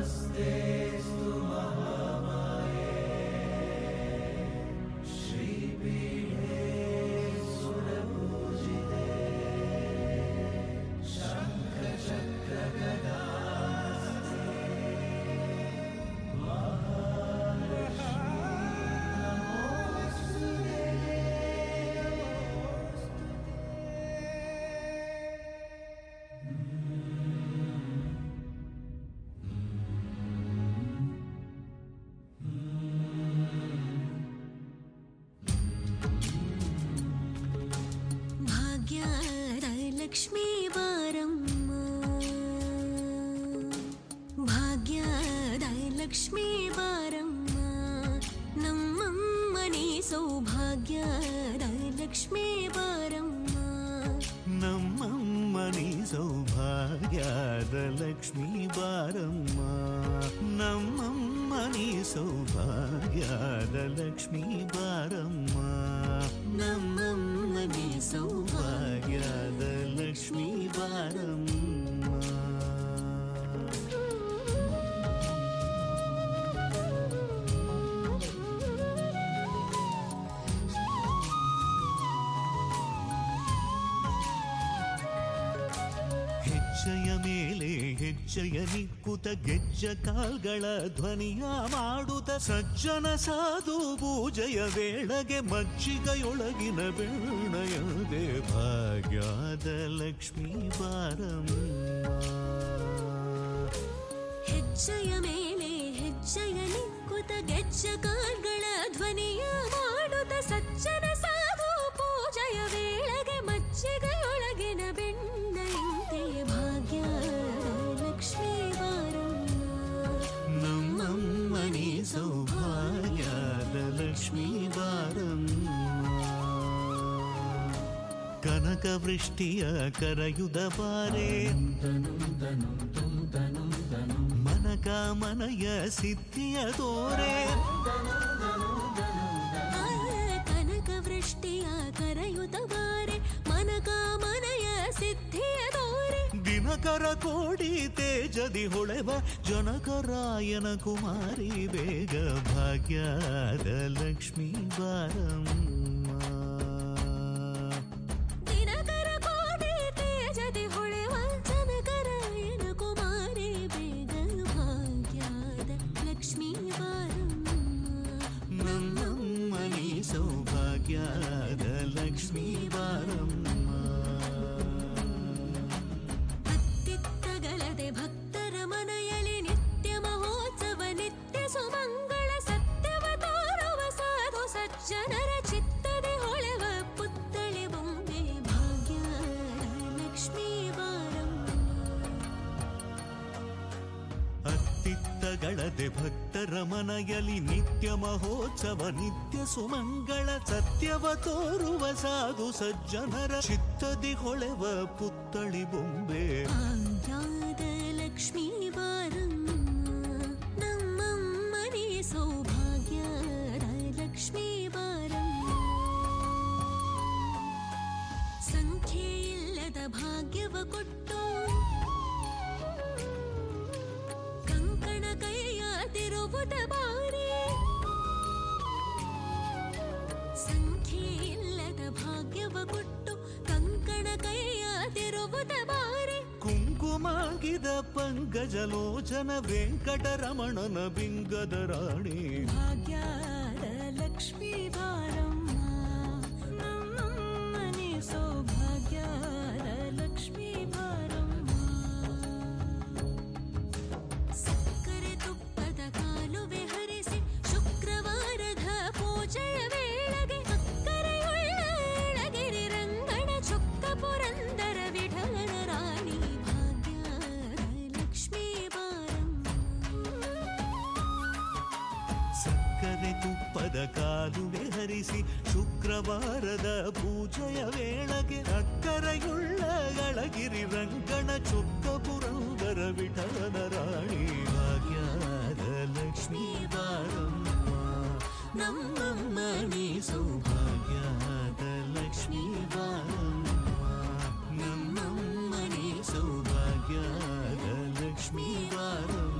नमस्तेऽस्तु महामाये श्रीपीठे सुरपूजिते शङ्खचक्रगदास्ते लक्ष्मी बारम्म भाग्यद लक्ष्मी बारम्म नम्मनि सौभाग्यद लक्ष्मी बारम्म नम्मनि सौभाग्यद लक्ष्मी बारम्म नम्मनि सौभाग्यद लक्ष्मी बारम्म नम्मनि सौभाग्यद लक्ष्मी बारम्म ಹೆಜ್ಜೆಯ ಮೇಲೆ ಹೆಜ್ಜೆಯ ನಿಕ್ಕುತ ಗೆಜ್ಜ ಕಾಲ್ಗಳ ಧ್ವನಿಯ ಮಾಡುತ್ತ ಸಜ್ಜನ ಸಾಧು ಪೂಜೆಯ ವೇಳೆಗೆ ಮಜ್ಜಿಗೆಯೊಳಗಿನ ಬೆಣ್ಣೆಯದೆ ಭಾಗ್ಯದ ಲಕ್ಷ್ಮೀ ಬಾರಮ್ಮ ಹೆಜ್ಜೆಯ ಮೇಲೆ ಹೆಜ್ಜೆಯ ನಿಕ್ಕುತ ಗೆಜ್ಜ ಕಾಲ್ಗಳ ಧ್ವನಿಯ ಮಾಡುತ್ತ ಸಜ್ಜನ ಸಾಧು ಪೂಜೆಯ ವೇಳೆಗೆ ಮಜ್ಜಿಗೆಯೊಳಗಿನ ಬೆಣ್ಣೆಯಂತೆ ಲಕ್ಷ್ಮೀ ಬಾರಮ್ಮ ನಮ್ಮಮ್ಮನಿ ಸೌಭಾಗ್ಯದ ಲಕ್ಷ್ಮೀ ಬಾರಮ್ಮ ಕನಕ ವೃಷ್ಟಿಯ ಕರೆಯುದ ಬಾರೆ ಮನಕ ಮನಯ ಸಿದ್ಧಿಯ ತೋರೆ ಕನಕ ವೃಷ್ಟಿಯ ಕರೆಯುದ ಬಾರೆ ಮನಕ ಮನಯ ಸಿದ್ಧಿಯ ತೋರೆ ದಿನಕರ ಕೋಡಿ ತೇಜದಿ ಹೊಳೆವ ಜನಕರಾಯನ ಕುಮಾರಿ ಬೇಗ ಭಾಗ್ಯದ ಲಕ್ಷ್ಮೀ ಬಾರಮ್ಮ ದಿನಕರ ಕೋಡಿ ತೇಜದಿ ಹೊಳೆವ ಜನಕರಾಯನ ಕುಮಾರಿ ಬೇಗ ಭಾಗ್ಯದ ಲಕ್ಷ್ಮೀ ಬಾರಮ್ಮ ನಮ್ಮಮ್ಮನಿ ಸೌಭಾಗ್ಯದ ಲಕ್ಷ್ಮೀ ಬಾರಮ್ಮ ಭಕ್ತರ ಮನೆಯಲ್ಲಿ ನಿತ್ಯ ಮಹೋತ್ಸವ ನಿತ್ಯ ಸುಮಂಗಳ ಸತ್ಯವ ತೋರುವ ಸಾಧು ಸಜ್ಜನರ ಚಿತ್ತದೆ ಹೊಳೆವ ಪುತ್ಥಳಿ ಬೊಂಬೆ ಭಾಗ್ಯದ ಲಕ್ಷ್ಮೀ ಬಾರಮ್ಮ ಅತ್ತಿತ್ತಗಳದೆ ಭಕ್ತರ ಮನೆಯಲ್ಲಿ ನಿತ್ಯ ಮಹೋತ್ಸವ ನಿತ್ಯ ಸುಮಂಗಳ ಸತ್ಯವ ತೋರುವ ಸಾಧು ಸಜ್ಜನರ ಚಿತ್ತದಿ ಹೊಳೆವ ಪುತ್ಥಳಿ ಬೊಂಬೆ ಲಕ್ಷ್ಮೀ ಬಾರಮ್ಮ ನಮ್ಮಮ್ಮನಿ ಸೌಭಾಗ್ಯದ ಲಕ್ಷ್ಮೀ ಬಾರಮ್ಮ ಸಂಖ್ಯೆ ಇಲ್ಲದ ಭಾಗ್ಯವ ಕೊಟ್ಟು ಕಂಕಣ ಕೈಯಾದಿರುವುದ ಬಾರಿ ಸಂಖ್ಯೆ ಇಲ್ಲದ ಭಾಗ್ಯವ ಕೊಟ್ಟು ಕಂಕಣ ಕೈಯಾದಿರುವುದ ಬಾರಿ ಕುಂಕುಮಾಗಿದ ಪಂಕಜಲೋಚನ ವೆಂಕಟರಮಣನ ಬಿಂಗದ ರಾಣಿ ಭಾಗ್ಯದ ಲಕ್ಷ್ಮೀ ಬಾರಮ್ಮ ನಮ್ಮಮ್ಮನಿ ಸೌಭಾಗ್ಯದ ಲಕ್ಷ್ಮೀ ಬಾರಮ್ಮ ಸಕ್ಕರೆ ತುಪ್ಪದ ಕಾಲುವೆ ಹರಿಸಿ ಶುಕ್ರವಾರದ ಪೂಜೆಯ ವೇಳೆಗೆ ಅಕ್ಕರೆಯುಳ್ಳಗಿರಿ ರಂಗಣ ಚೊಕ್ಕ ಪುರಂದರ ವಿಠಲನ ರಾಣಿ ಸಕ್ಕರೆ ತುಪ್ಪದ ಕಾಲುವೆ ಹರಿಸಿ ಶುಕ್ರವಾರದ ಪೂಜೆಯ ವೇಳೆಗೆ ಅಕ್ಕರೆಯುಳ್ಳ ಗಳಗಿರಿ ರಂಗಣ ಚೊಕ್ಕ ಪುರಂದರ ವಿಠಲನ ರಾಣಿ ಭಾಗ್ಯದ ಲಕ್ಷ್ಮೀ ಬಾರಮ್ಮ ನಮ್ಮಮ್ಮನಿ ಸೌಭಾಗ್ಯದ ಲಕ್ಷ್ಮೀ ಬಾರಮ್ಮ ನಮ್ಮಮ್ಮನಿ ಸೌಭಾಗ್ಯದ ಲಕ್ಷ್ಮೀ ಬಾರಮ್ಮ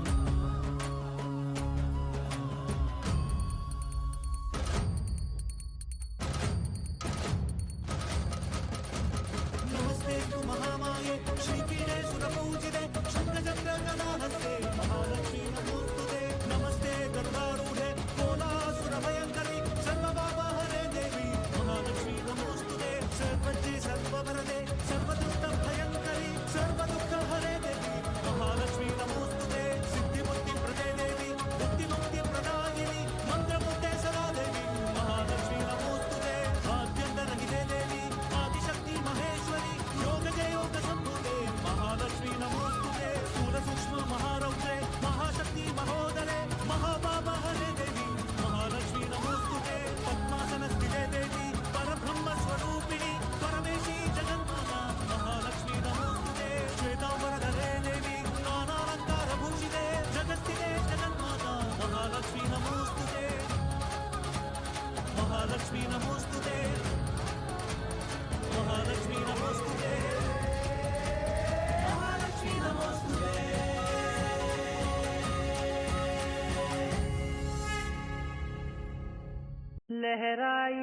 लहराई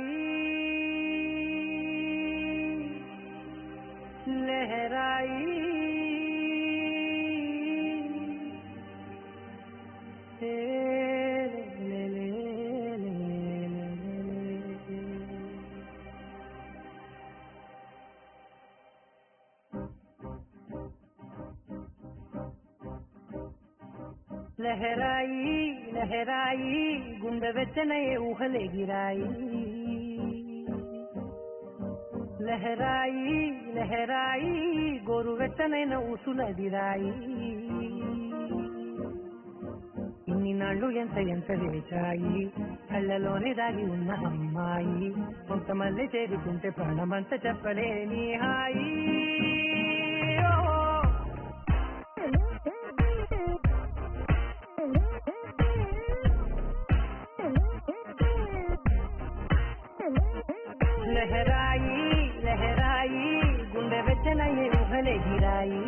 लहराई लहराई लहराई गुंड वेचनये ऊहले गिराई लहराई लहराई गोरु వెచ్చనైన ఊసులదిరాయి ఇన్ని నాళ్ళు ఎంత ఎంత వేచాయి కళ్ళలోనే దాగి ఉన్న అమ్మాయి కొంతమంది చేరుకుంటే ప్రాణమంతా చెప్పలేని హాయి लहराई लहराई गुंडे वेचनये ऊहले गिराई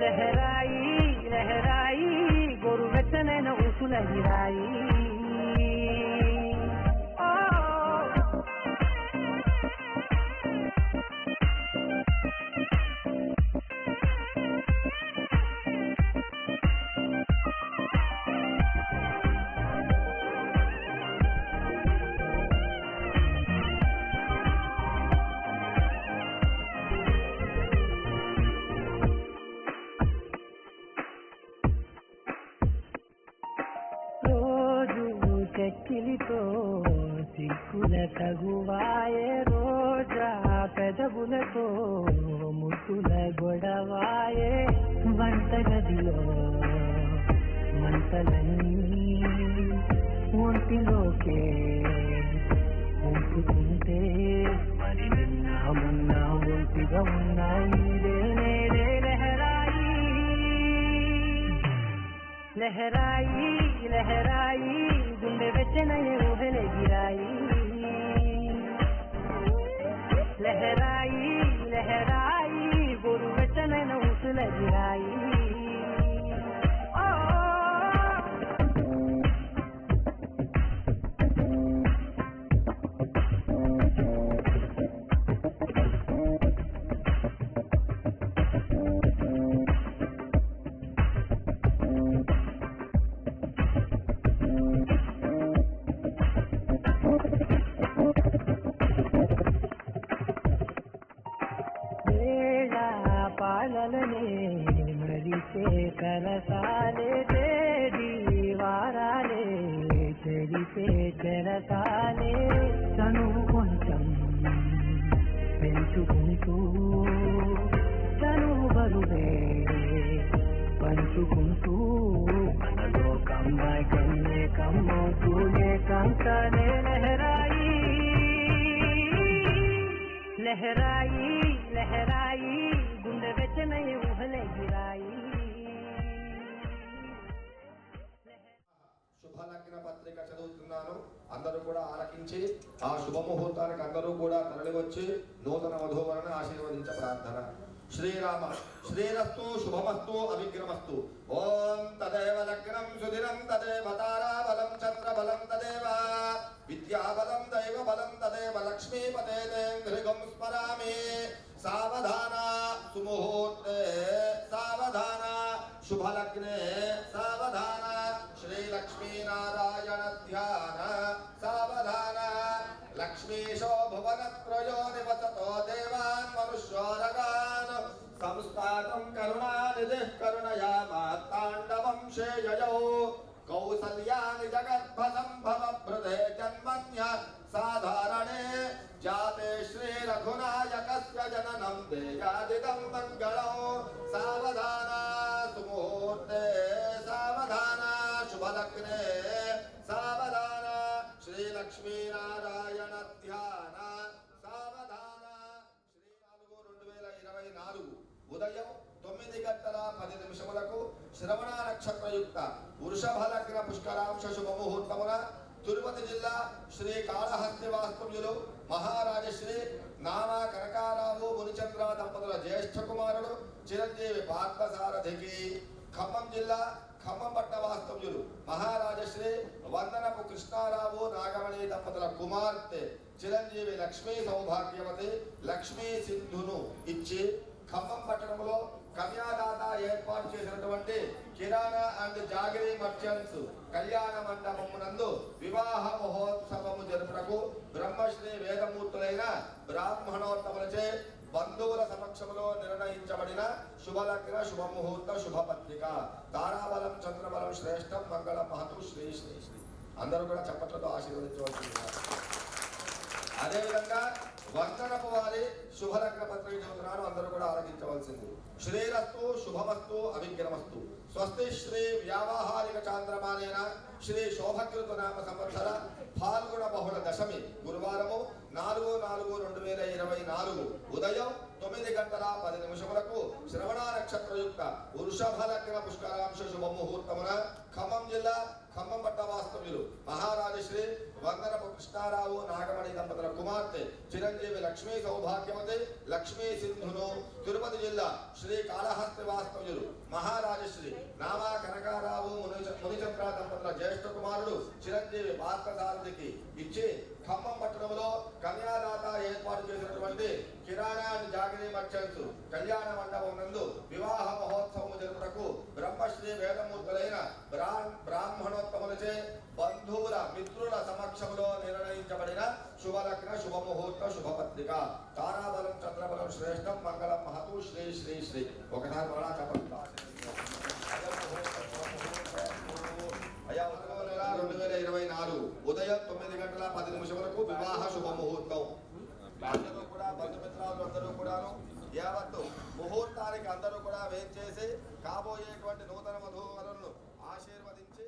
लहराई लहराई गोरु वेचनैन ऊसुलदिराई చెక్కిలితో సిక్కుల తగువాయే రోజా పెదవులతో ముట్టుల గొడవాయే వంటగదిలో మంటలన్నీ ఒంటిలోకే ఉంటుకుంటే మరి నిన్న మొన్న ఒంటిగా ఉన్నాయి लहराई लहराई गुंडे वेचनये ऊहले गिराई लहराई लहराई गोरु वेचनैन ऊसुलदिराई పాలలనే మరిచే కరసాలే తేడి వారాలే చెరిపే చెరసాలే తను కొంచెం పెంచుకుంటూ తను బరువే పంచుకుంటూ మనలో కమ్మాయి కన్నే కమ్మవుతూనే కంతనే లహరాయి लहराई लहराई गुंडे वेचनये ऊहले गिराई శుభలగ్న పత్రిక చదువుతున్నాను అందరూ కూడా ఆలకించి ఆ శుభముహూర్తానికి అందరూ కూడా తరలివచ్చి నూతన వధూవరుని ఆశీర్వదించ ప్రార్థన శ్రీరామ శ్రీరస్తు శుభమస్తు అవిగ్రమస్తు ఓం తదేవ లగ్నం సుధిరం తదేవ తారాబలం చంద్రబలం తదేవ విద్యాబలం దైవబలం తదేవ లక్ష్మీపతే దేంద్రిగం స్మరామి సావధాన సుముహూర్తే సావధాన శుభలగ్నే సావధాన శ్రీలక్ష్మీనారాయణ ధ్యాన సావధాన లక్ష్మీశో భువనత్రయో నివసతో దేవాన్ మనుష్యోరగాన్ సంస్థాతం కరుణానిధిః కరుణయా మాతాండవం శేయయౌ కౌసల్యాని జగద్భసంభవభృతే జన్మన్య సాధారణే జాతే శ్రీరఘునాయకస్య జననం దేయాదిదం మంగళం సావధాన సుముహూర్తే సావధాన శుభలగ్నే సావధాన శ్రీలక్ష్మీనారాయణ ధ్యాన సావధాన శ్రీ 4/2024 ఉదయం 9:10 శ్రవణ నక్షత్రయుక్త వృషభ లగ్న పుష్కరాంశ శుభముహూర్తమున తిరుపతి జిల్లా శ్రీ కాళహస్తి వాస్తవ్యులు మహారాజశ్రీ నామా కనకారావు మునిచంద్ర దంపతుల జ్యేష్ఠ కుమారుడు చిరంజీవి పార్థసారథికి ఖమ్మం జిల్లా ఖమ్మం పట్ట వాస్తవ్యులు మహారాజశ్రీ వందనపు కృష్ణారావు నాగమణి దంపతుల కుమార్తె చిరంజీవి లక్ష్మీ సౌభాగ్యవతి లక్ష్మీ సింధును ఇచ్చి ఖమ్మం పట్టణంలో కన్యాదాత ఏర్పాటు చేసినటువంటి కిరాణా అండ్ జాగరీ మర్చెంట్స్ కళ్యాణ మండపమునందు వివాహ మహోత్సవము జరుపుటకు బ్రహ్మశ్రీ వేదమూర్తులైన బ్రాహ్మణోత్తములచే బంధువుల సమక్షంలో నిర్ణయించబడిన శుభలగ్న శుభముహూర్త శుభపత్రిక తారాబలం చంద్రబలం శ్రేష్టం మంగళం మహతు శ్రీ శ్రీ శ్రీ అందరూ కూడా చప్పట్లతో ఆశీర్వదించవలసింది. అదేవిధంగా వందనపు వారి శుభలగ్న పత్రిక చదువుతున్నారు, అందరూ కూడా ఆలోచించవలసింది. శ్రీరస్తు శుభమస్తు అవిఘ్నమస్తు. స్వస్తి శ్రీ వ్యావహారిక చాంద్రమానేన శ్రీ శోభకృత నామ సంవత్సర ఫాల్గుణ బహుళ దశమి గురువారము 4/4/2024 ఉదయం 9:10 శ్రవణ నక్షత్రయుక్త వృషభ లగ్న పుష్కరాంశ శుభముహూర్తమున ఖమ్మం జిల్లా ఖమ్మం పట్ట వాస్తవ్యులు మహారాజశ్రీ వందనపు కృష్ణారావు నాగమణి దంపతుల కుమార్తె చిరంజీవి లక్ష్మీ సౌభాగ్యవతి లక్ష్మీ సింధును తిరుపతి జిల్లా శ్రీ కాళహస్తి వాస్తవ్యులు మహారాజశ్రీ నామా కనకారావు మునిచంద్ర దంపతుల జ్యేష్ఠ కుమారుడు చిరంజీవి పార్థసారథికి ఇచ్చి ఖమ్మం పట్టణంలో కన్యాదాత ఏర్పాటు చేసినటువంటి కిరాణా అండ్ జాగరీ మర్చెంట్స్ కళ్యాణ మండపం నందు వివాహ మహోత్సవం జరుపుటకు బ్రహ్మశ్రీ వేదమూర్తులైన బ్రాహ్మణోత్తములచే బంధువుల మిత్రుల సమక్షంలో నిర్ణయించబడిన శుభలగ్న శుభముహూర్త శుభపత్రిక తారాబలం చంద్రబలం శ్రేష్టం మంగళం మహతు శ్రీ శ్రీ శ్రీ. ఒకసారి మరలా చెప్పండి. అయ్యా 2024 ఉదయం 9:10 వివాహ శుభముహూర్తం. అందరూ కూడా బంధుమిత్రాలు అందరూ కూడాను యావత్తు ముహూర్తానికి అందరూ కూడా వేంచేసి కాబోయేటువంటి నూతన వధూవరులను ఆశీర్వదించి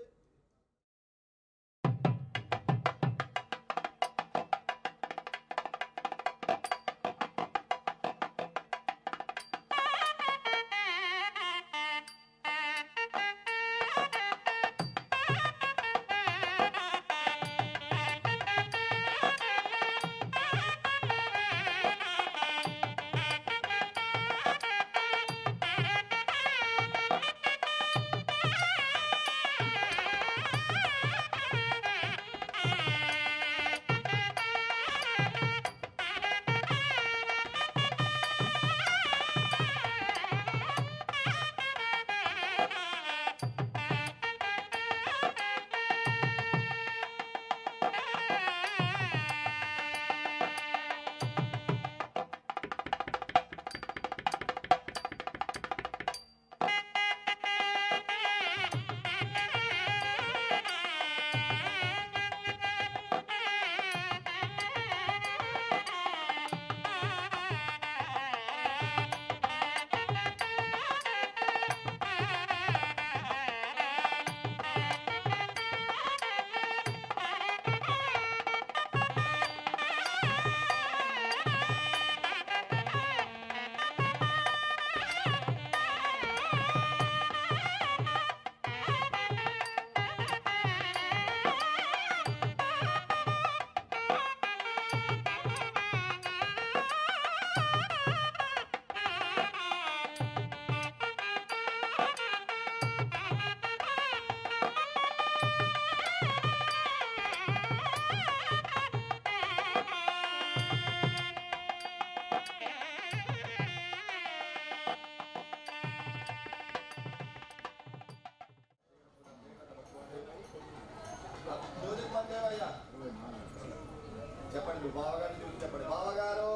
చెప్పండి బావగారు చూసి చెప్పండి. బావగారు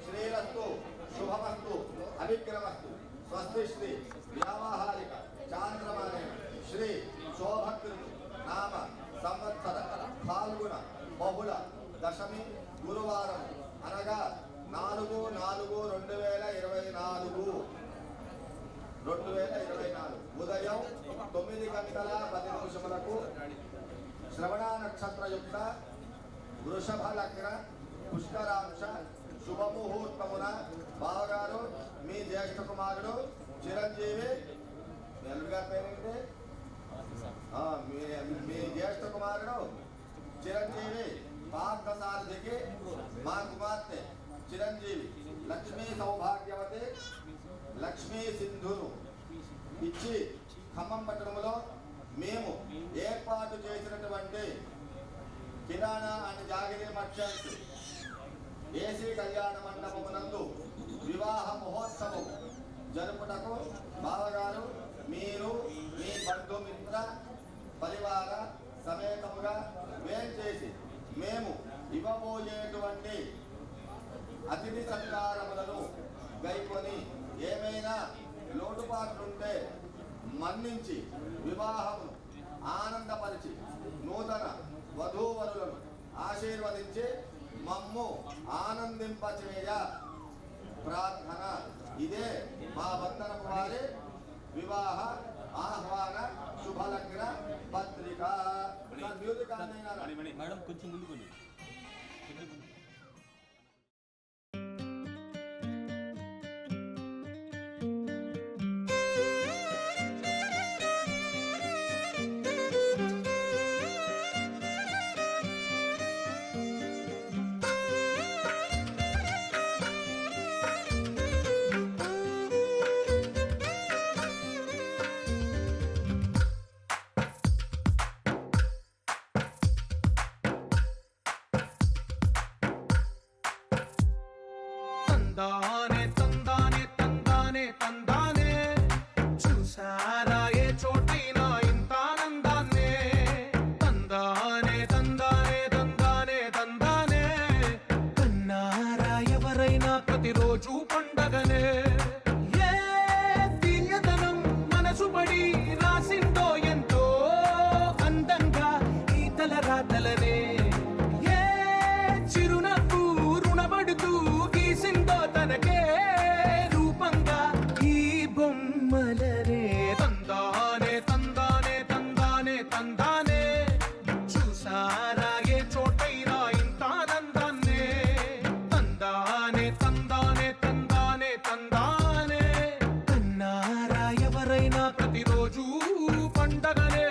శ్రీరస్తు శుభమస్తు అవిక్రమస్తు స్వస్తి శ్రీ వ్యావహారిక చాంద్రమానే శ్రీ శోభకృతు నామ సంవత్సర ఫాల్గుణ బహుళ దశమి గురువారం అనగా 4/4/2024 ఉదయం 9:10 శ్రవణ నక్షత్రయుక్త వృషభ లగ్న పుష్కరాంశ శుభముహూర్తమున బావగారు మీ జ్యేష్ఠ కుమారుడు చిరంజీవి పేరేంటి మీ జ్యేష్ఠ కుమారుడు చిరంజీవి పార్థసారథికి మా కుమార్తె చిరంజీవి లక్ష్మీ సౌభాగ్యవతి లక్ష్మీ సింధును ఇచ్చి ఖమ్మం పట్టణంలో మేము ఏర్పాటు చేసినటువంటి కిరాణా అండ్ జాగిరీ మర్చెంట్స్ ఏసీ కళ్యాణ మండపమునందు వివాహ మహోత్సవం జరుపుటకు బావగారు మీరు మీ బంధుమిత్ర పరివార సమేతముగా వేంచేసి మేము ఇవ్వబోయేటువంటి అతిథి సత్కారములను గైకొని ఏమైనా లోటుపాట్లుంటే మన్నించి వివాహమును ఆనందపరిచి నూతన వధూవరులను ఆశీర్వదించి మమ్ము ఆనందింపచేయ ప్రార్థన. ఇదే మా వందనపు వారి వివాహ ఆహ్వాన శుభలగ్న పత్రిక. మ్యూజిక్ మేడం కొంచెం ముందుకు తందానే తందానే తందానే తందానే చూసారా ఏ చోటైనా ఇంత ఆనందాన్నే తందానే తందానే తందానే తందానే కన్నారా ఎవరైనా ప్రతిరోజు పండగనే ఏ తీయదనం మనసు పడి రాసిందో ఎంతో అందంగా ఈ తల రాతలనే ఏ చిరునవ్వు రుణపడుతూ గీసిందో తనకే రూపంగా ఈ బొమ్మలనే తందానే తందానే తందానే తందానే చూసారా ఏ చోటైనా ఇంత ఆనందాన్నే తందానే తందానే తందానే తందానే కన్నారా ఎవరైనా ప్రతిరోజు పండగనే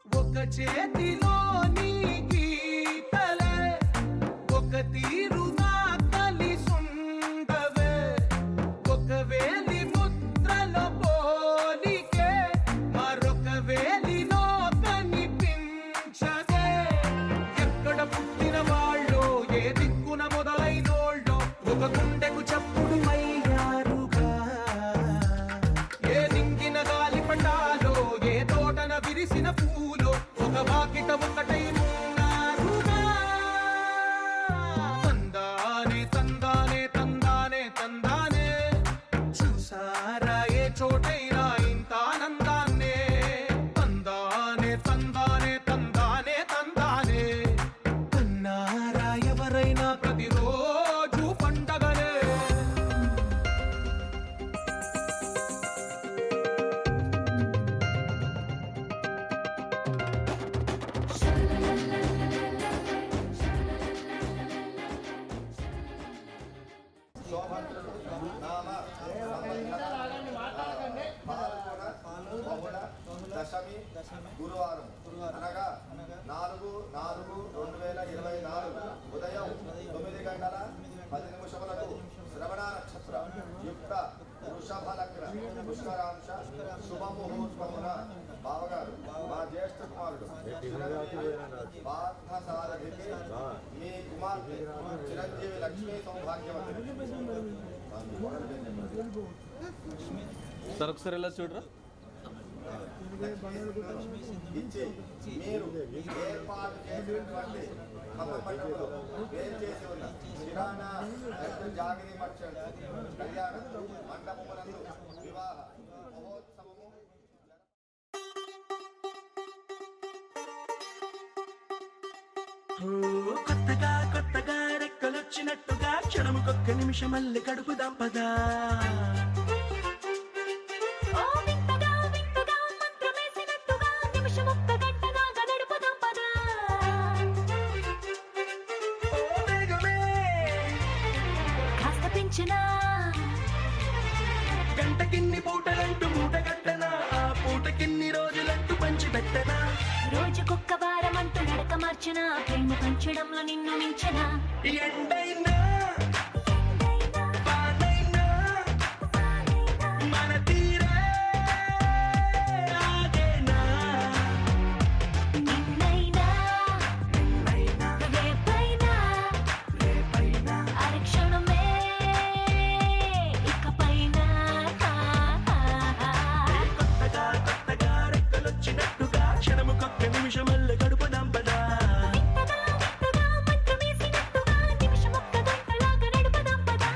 ఒక చేతిలోని గీతలే ఒక తీరుగా కలిసుండవే ఒక వేలి ముద్రలో పోలికే మరొక వేలిలో కనిపించదే ఎక్కడ పుట్టిన వాళ్ళో ఏ దిక్కున మొదలైనోళ్ళో ఒక గుండెకు చప్పుడు అయ్యారుగా ఏ దింగిన గాలి పటాలో ఏ తోటన విరిసిన పూలో ఒక వాకిట ఒకటై ఉన్నారుగా తందానే తందానే తందానే తందానే చూసారా ఏ చోటైనా ఇంత ఆనందాన్నే తందానే తందానే తందానే తందానే కన్నారా ఎవరైనా ప్రతిరోజు పండగనే శోభంతుడు నామ బహుళ దశమి గురువారం అనగా 4/4/2024 ఉదయం 9 గంటల 10 నిమిషములకు శ్రవణ నక్షత్ర యుక్త వృషభ లగ్న పుష్కరాంశ శుభముహూర్తమున బావగారు మా జ్యేష్ఠ కుమారుడు పార్థసారథికి మీ కుమార్తె చిరంజీవి లక్ష్మీ సౌభాగ్యవతి సార్ ఒకసారి ఎలా చూడరా ఇచ్చి మీరు ఏర్పాటు చేసినటువంటి ఖమ్మం పట్టణంలో వేరు చేసి ఉన్న కిరాణా అండ్ జాగిరీ మర్చెంట్స్ కళ్యాణ మండపమునందు వివాహ మహోత్సవము కొత్తగా కొత్తగా రెక్కలొచ్చినట్టుగా క్షణముకొక్క నిమిషమల్లి గడుపుదాం పదా ఓ వింతగా వింతగా మంత్రమేసినట్టుగా నిమిషమొక్క గంటగా గడుపుదాం పదా పెంచనా గంటకిన్ని పూటలంటూ మూట కట్టనా ఆ పూటకిన్ని రోజులంటూ పంచి పెట్టనా రోజుకొక్క వారం అంటూ నడక మార్చనా ప్రేమ పంచడంలో నిన్ను మించనా ఎండైనా వానైనా మన తీరే ఆగేనా నిన్నైనా రేపైనా అరక్షణమే ఇకపైన కొత్తగా రెక్కలొచ్చినట్టుగా క్షణముకొక్క నిమిషమల్లె గడుపుదాం పదా మంత్రమేసినట్టుగా నిమిషమొక్క గంటలాగా నడుపుదాం పదా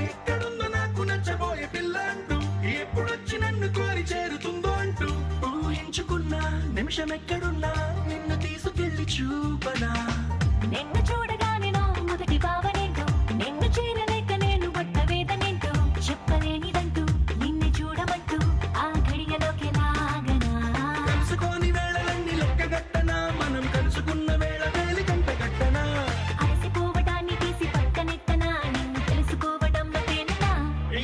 ఎక్కడుందో నాకు నచ్చబోయే పిల్ల అంటూ ఎప్పుడొచ్చి నన్ను కోరి చేరుతుందో అంటూ ఊహించుకున్నా నిమిషం ఎక్కడున్నా నిన్ను తీసుకెళ్లి చూపనా నిన్ను చూడగానే నా మొదటి భావనేంటో నిన్ను చేరలేక నేను పడ్డ వేదనేంటో చెప్పలేనిదంటూ నిన్ను చూడమంటూ ఆ ఘడియలోకి లాగనా కలుసుకోని వేళలన్నీ లెక్క కట్టనా మనం కలుసుకున్న వేళ వేలి కంట కట్టనా అలసిపోవటాన్ని తీసి పక్కనెట్టనా నిన్ను తెలుసుకోవడంలో తేలినా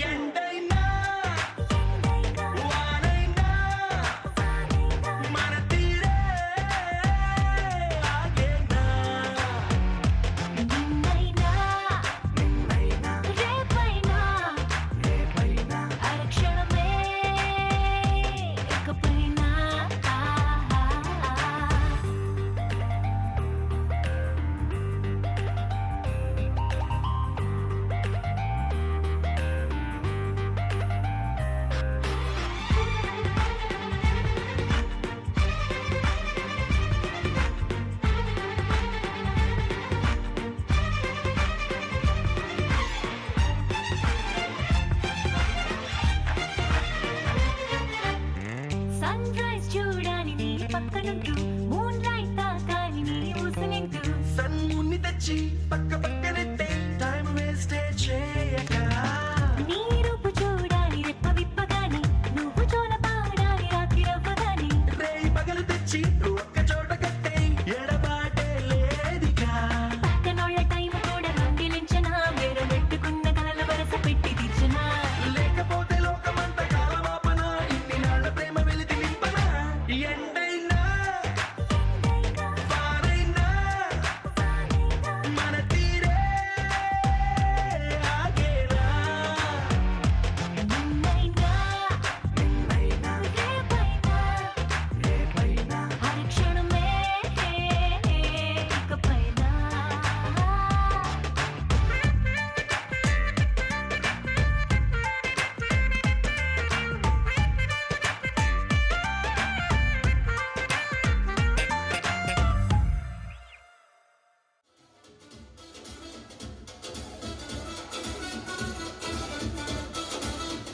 ఎండైనా వానైనా మన తీరే ఆగేనా నిన్నైనా రేపైనా అరక్షణమే ఇకపైన సన్ రైజ్ చూడాలి నీ పక్కనుంటూ మూన్ లైట్ తాకాలి నీ ఊసలింటూ సన్ముని తెచ్చి పక్కనెట్టే టైం వేస్ట్ చేయక నీ రూపు చూడాలి రెప్ప విప్పగాని నువ్వు జోల పాడాలి రాత్రి రవ్వగాని రేయి పగలు తెచ్చి ఒక్క చోట కట్టే ఎడబాటే లేదిగా పక్కనోళ్ళ టైం కూడా దొంగిలించనా వేరు పెట్టుకున్న కలల వరస పెట్టి తీర్చనా లేకపోతే లోకమంత కాలమాపన ఇన్ని నాళ్ళ ప్రేమ వెలితి నింపనా ఎండైనా వానైనా మన తీరే ఆగేనా నిన్నైనా రేపైనా అరక్షణమే ఇకపైన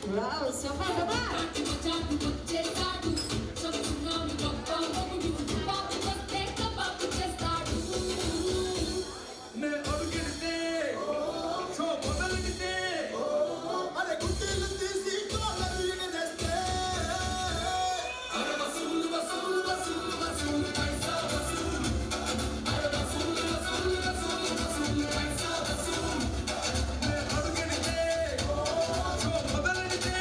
Wow, samba baba! నే అడుగెడితే షో మొదలెడితే అరే గుడ్డీలు తీసి కాలరు ఎగదేస్తే అరే వసూలు వసూలు వసూలు వసూలు పైసా వసూలు అరే వసూలు వసూలు వసూలు వసూలు పైసా వసూలు నే అడుగెడితే షో మొదలెడితే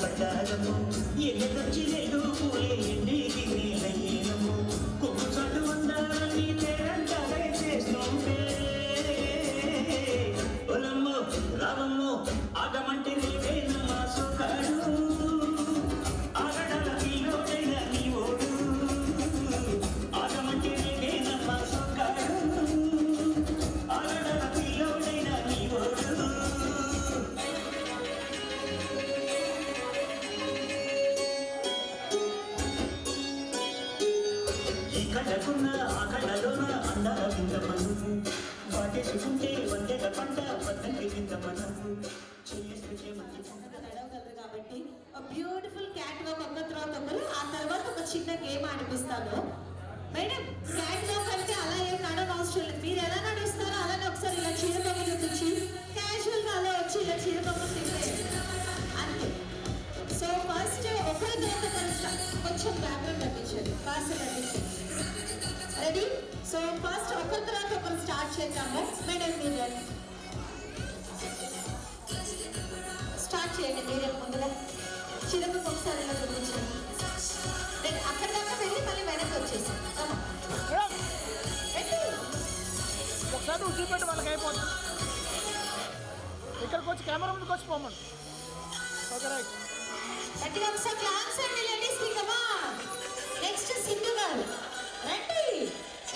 పడ్డారము ఎల్లొచ్చి లేదు పూలే ఎండేకి నేలయ్యేనము కొమ్ము చాటు అందాలని తేరంటారే చేస్తుంటే ఒలమ్మో రావమ్మో ఆగమంటే నీవేనమ్మా సుఖాడు ఆగడాల నీలోడైన నీ ఓడు ఆగమంటే నీవేనమ్మా సుఖాడు ఆగడాల నీలోడైన నీ ఓడు ఈ కళ్ళకున్న ఆ కళ్ళలోన అందాల కింద మనం వాటేసుకుంటే వందెల పంట వద్దంటి కింద మనం చెయ్యేస్తే మంచి నడవగలరు కాబట్టి బ్యూటిఫుల్ క్యాట్ వాక్ ఒక తర్వాత ఒకరు ఆ తర్వాత ఒక చిన్న గేమ్ ఆడిపిస్తాను మేడం క్యాట్ వాక్ అంటే అలా ఏం నడవవసరం లేదు మీరు ఎలా నడుస్తారో అలానే ఒకసారి ఇలా చీరకొమ్మ చూపించి క్యాజువల్ గా అలా వచ్చి ఇలా చీరకొమ్మ తిప్పేయండి అంతే సో ఫస్ట్ ఒకరి తర్వాత కొంచెం బ్యాక్గ్రౌండ్ తగ్గించండి కాస్త తగ్గించండి రెడీ సో ఫస్ట్ ఒకరి తర్వాత ఒకరు స్టార్ట్ చేద్దాము మేడం మీరు స్టార్ట్ చేయండి మీరే ముందుగా చిరుకు ఒకసారి ఇలా చూపించండి అక్కడ దాకా వెళ్ళి మళ్ళీ వెనక్కి వచ్చేసాం ఒకసారి నువ్వు చూపెట్టి వాళ్ళకి అయిపోతుంది ఇక్కడికి వచ్చి కెమెరా ముందుకు వచ్చి పోమను ఓకే రైట్ గట్టిగా ఒకసారి క్లాప్స్ అండి లేడీస్ కి కమా నెక్స్ట్ సింధు గారు రండి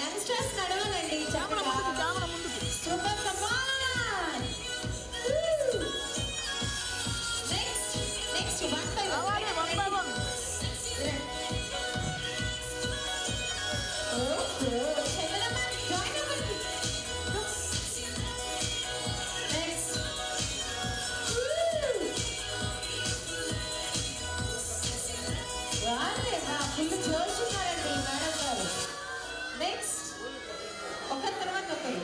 యంగ్స్టర్స్ నడవాలండి కెమెరా ముందుకు super come on next one by one okay Shailamma join అవ్వండి నెక్స్ట్ వారే మా ఫుల్ జోష్ ఉన్నారండి మేడం గారు నెక్స్ట్ ఒకరి తర్వాత ఒకరు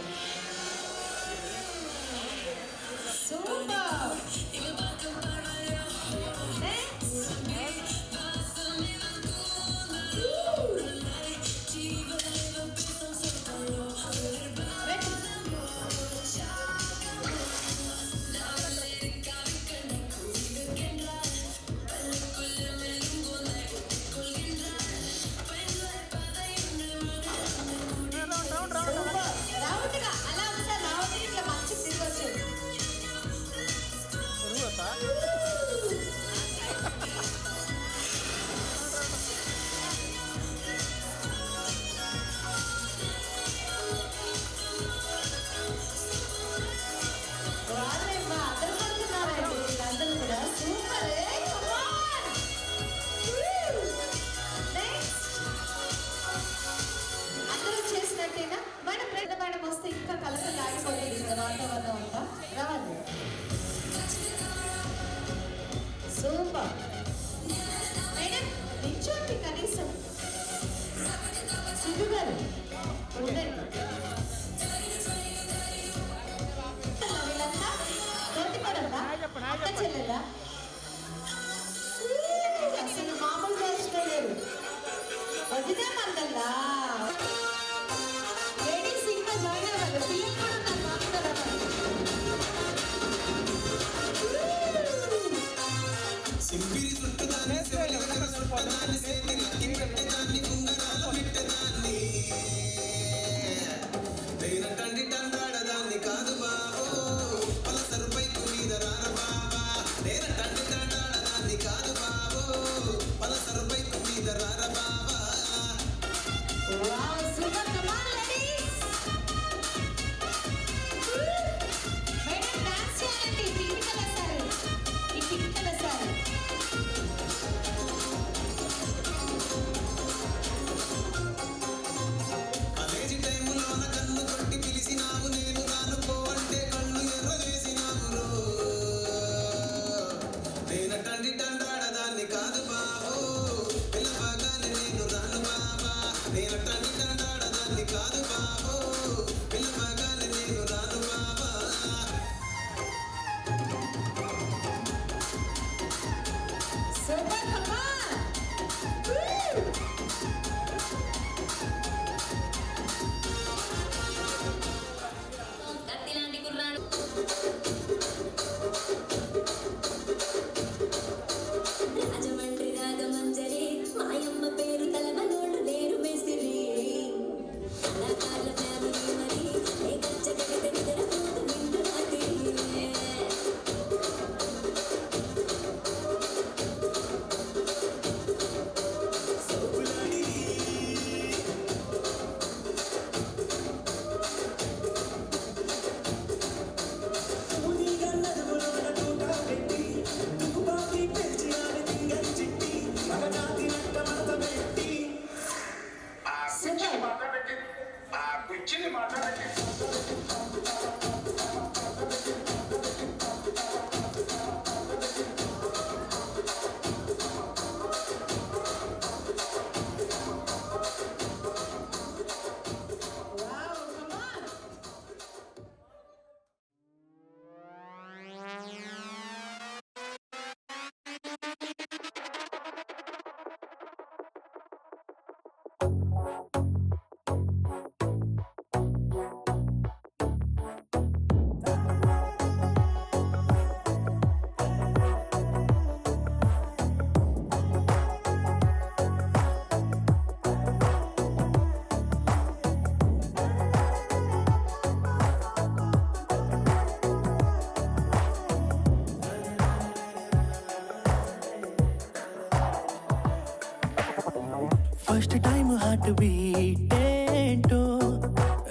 ఫస్ట్ టైం హార్ట్ బీట్ ఏంటో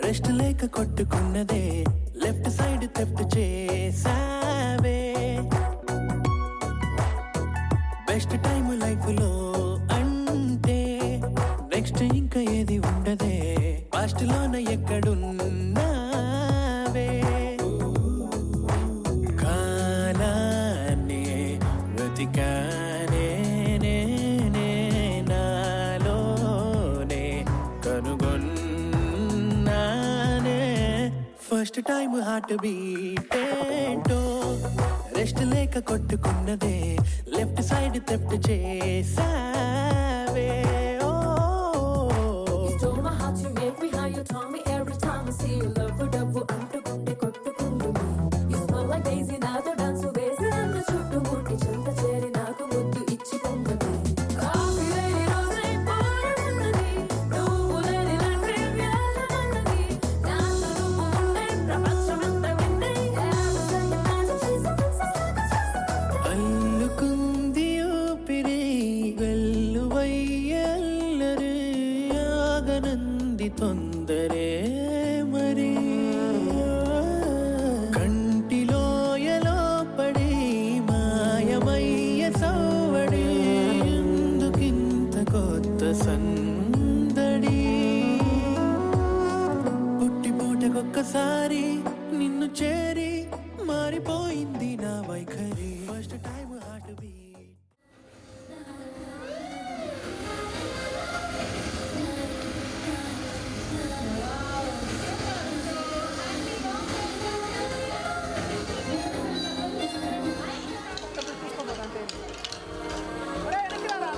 రెస్ట్ లేక కొట్టుకున్నదే లెఫ్ట్ సైడ్ థెఫ్ట్ చేసావే బెస్ట్ టైం లైఫ్ లో అంటే నెక్స్ట్ ఇంకా ఏది ఉండదే పాస్ట్ లోన ఎక్కడున్నావే కాలాన్ని వెతికానే నాలోనే కనుగొన్నానే ఫస్ట్ టైం హార్ట్ బీట్ ఏంటో రెస్ట్ లేక కొట్టుకున్నదే లెఫ్ట్ సైడ్ థెఫ్ట్ చేసావే అల్లుకుంది ఊపిరి వెల్లువయ్యల్లరి ఆగనంది తొందరే మరి కంటిలోయలో పడి మాయమయ్య సవ్వడి ఎందుకింత కొత్త సందడి పుట్టిపూటకొక్కసారి నిన్ను చేరి మారిపోయింది నా వైఖరి ఫస్ట్ టైం హార్ట్ బీట్ ఒరే, వెనక్కి రారా.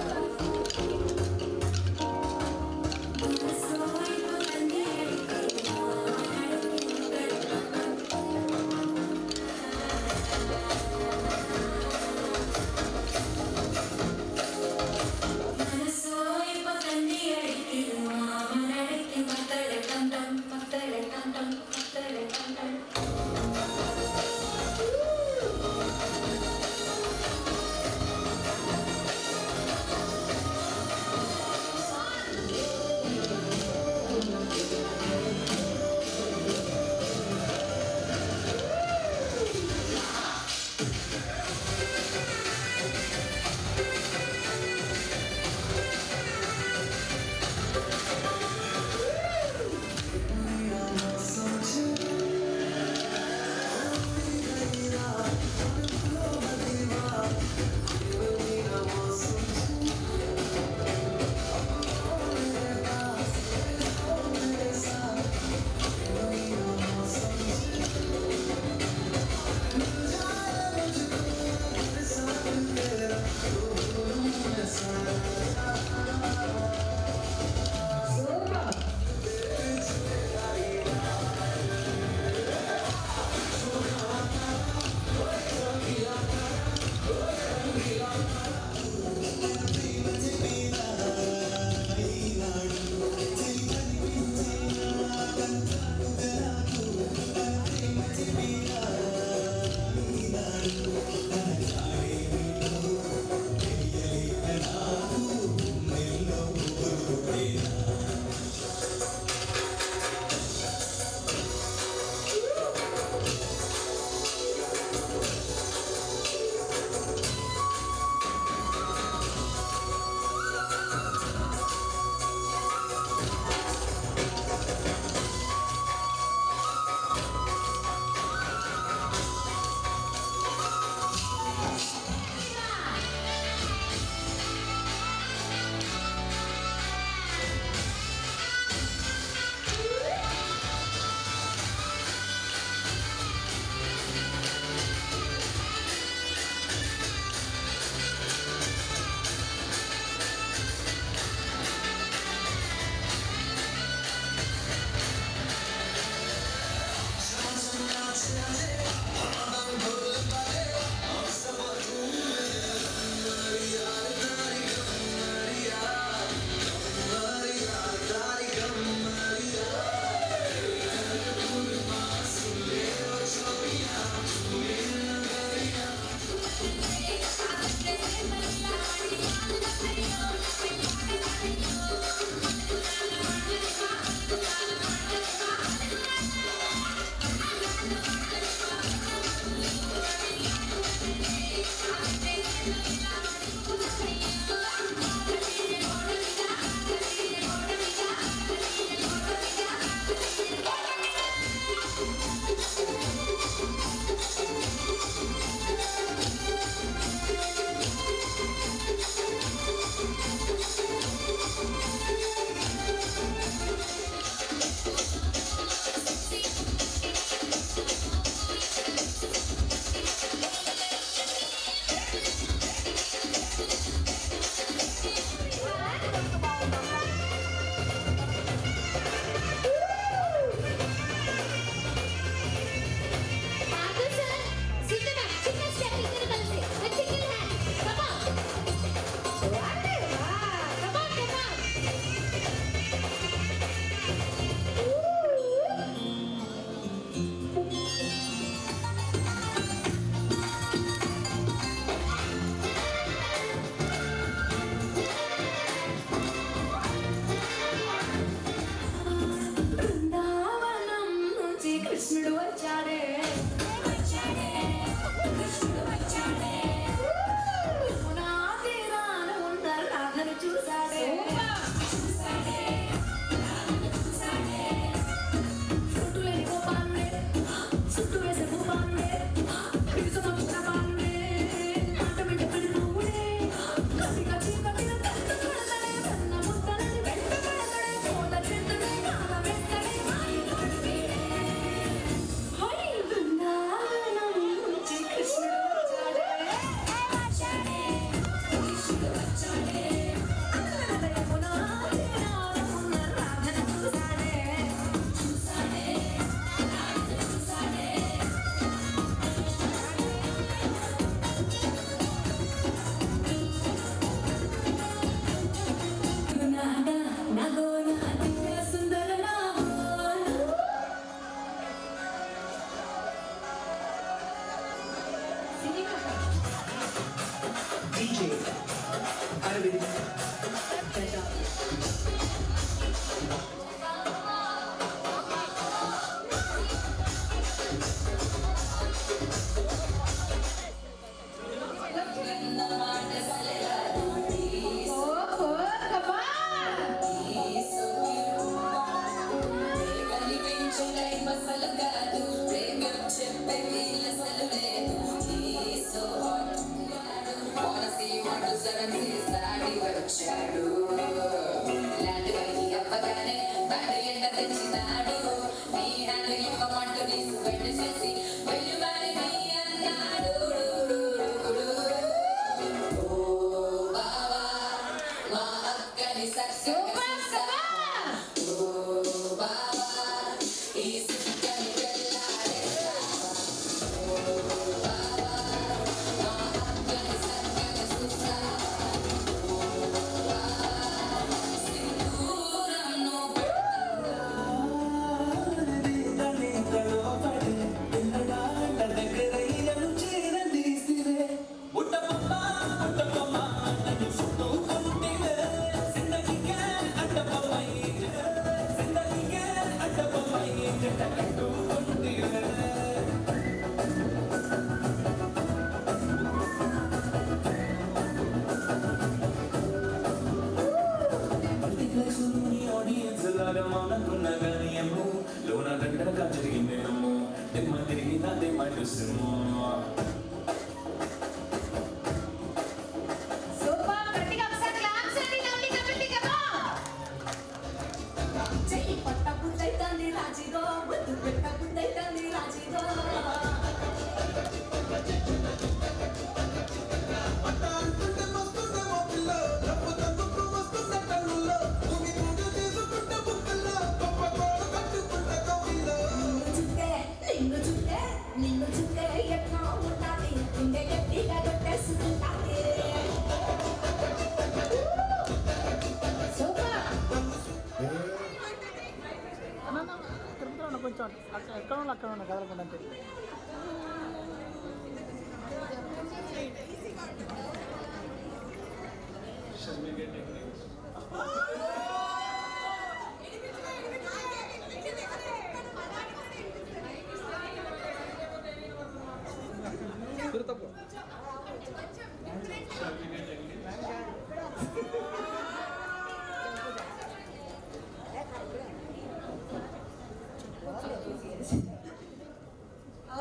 కొంచెం ఎక్కడ ఉన్నా అక్కడ ఉన్నా కదలకుండా అంతే.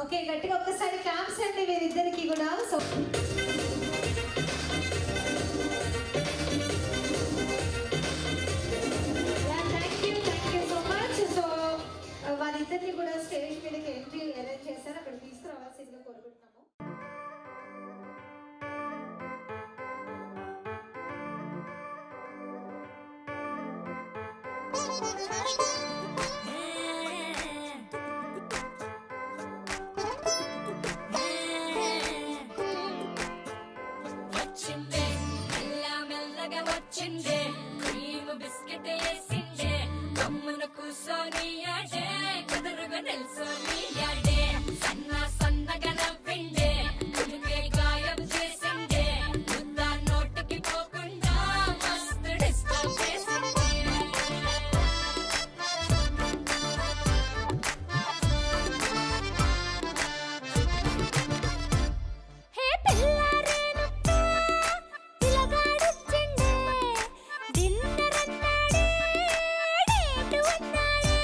ఓకే గట్టిగా ఒక్కసారి క్లాప్స్ అండి వీరిద్దరికి కూడా. So thank you so much. So వారిద్దరిని కూడా స్టేజ్ మీదకి ఎంట్రీ అరేంజ్ చేశారు, అక్కడ తీసుకురావాల్సిందిగా కోరుకుంటున్నాము. వచ్చిందే క్రీమ్ బిస్కెట్ వేసిందే కమ్మున కూసోని ఆడే కుదురుగా నిల్సోని ఆడే సన్నగా నవ్విండే కులికే గాయం చేసిందే ముద్ద నోటికి పోకుండా మస్తు డిస్టర్బ్ చేసిందే. హే పిల్లారేనుక్కా పిలగాడొచ్చిండే డిన్నర్ అన్నాడే డేటు అన్నాడే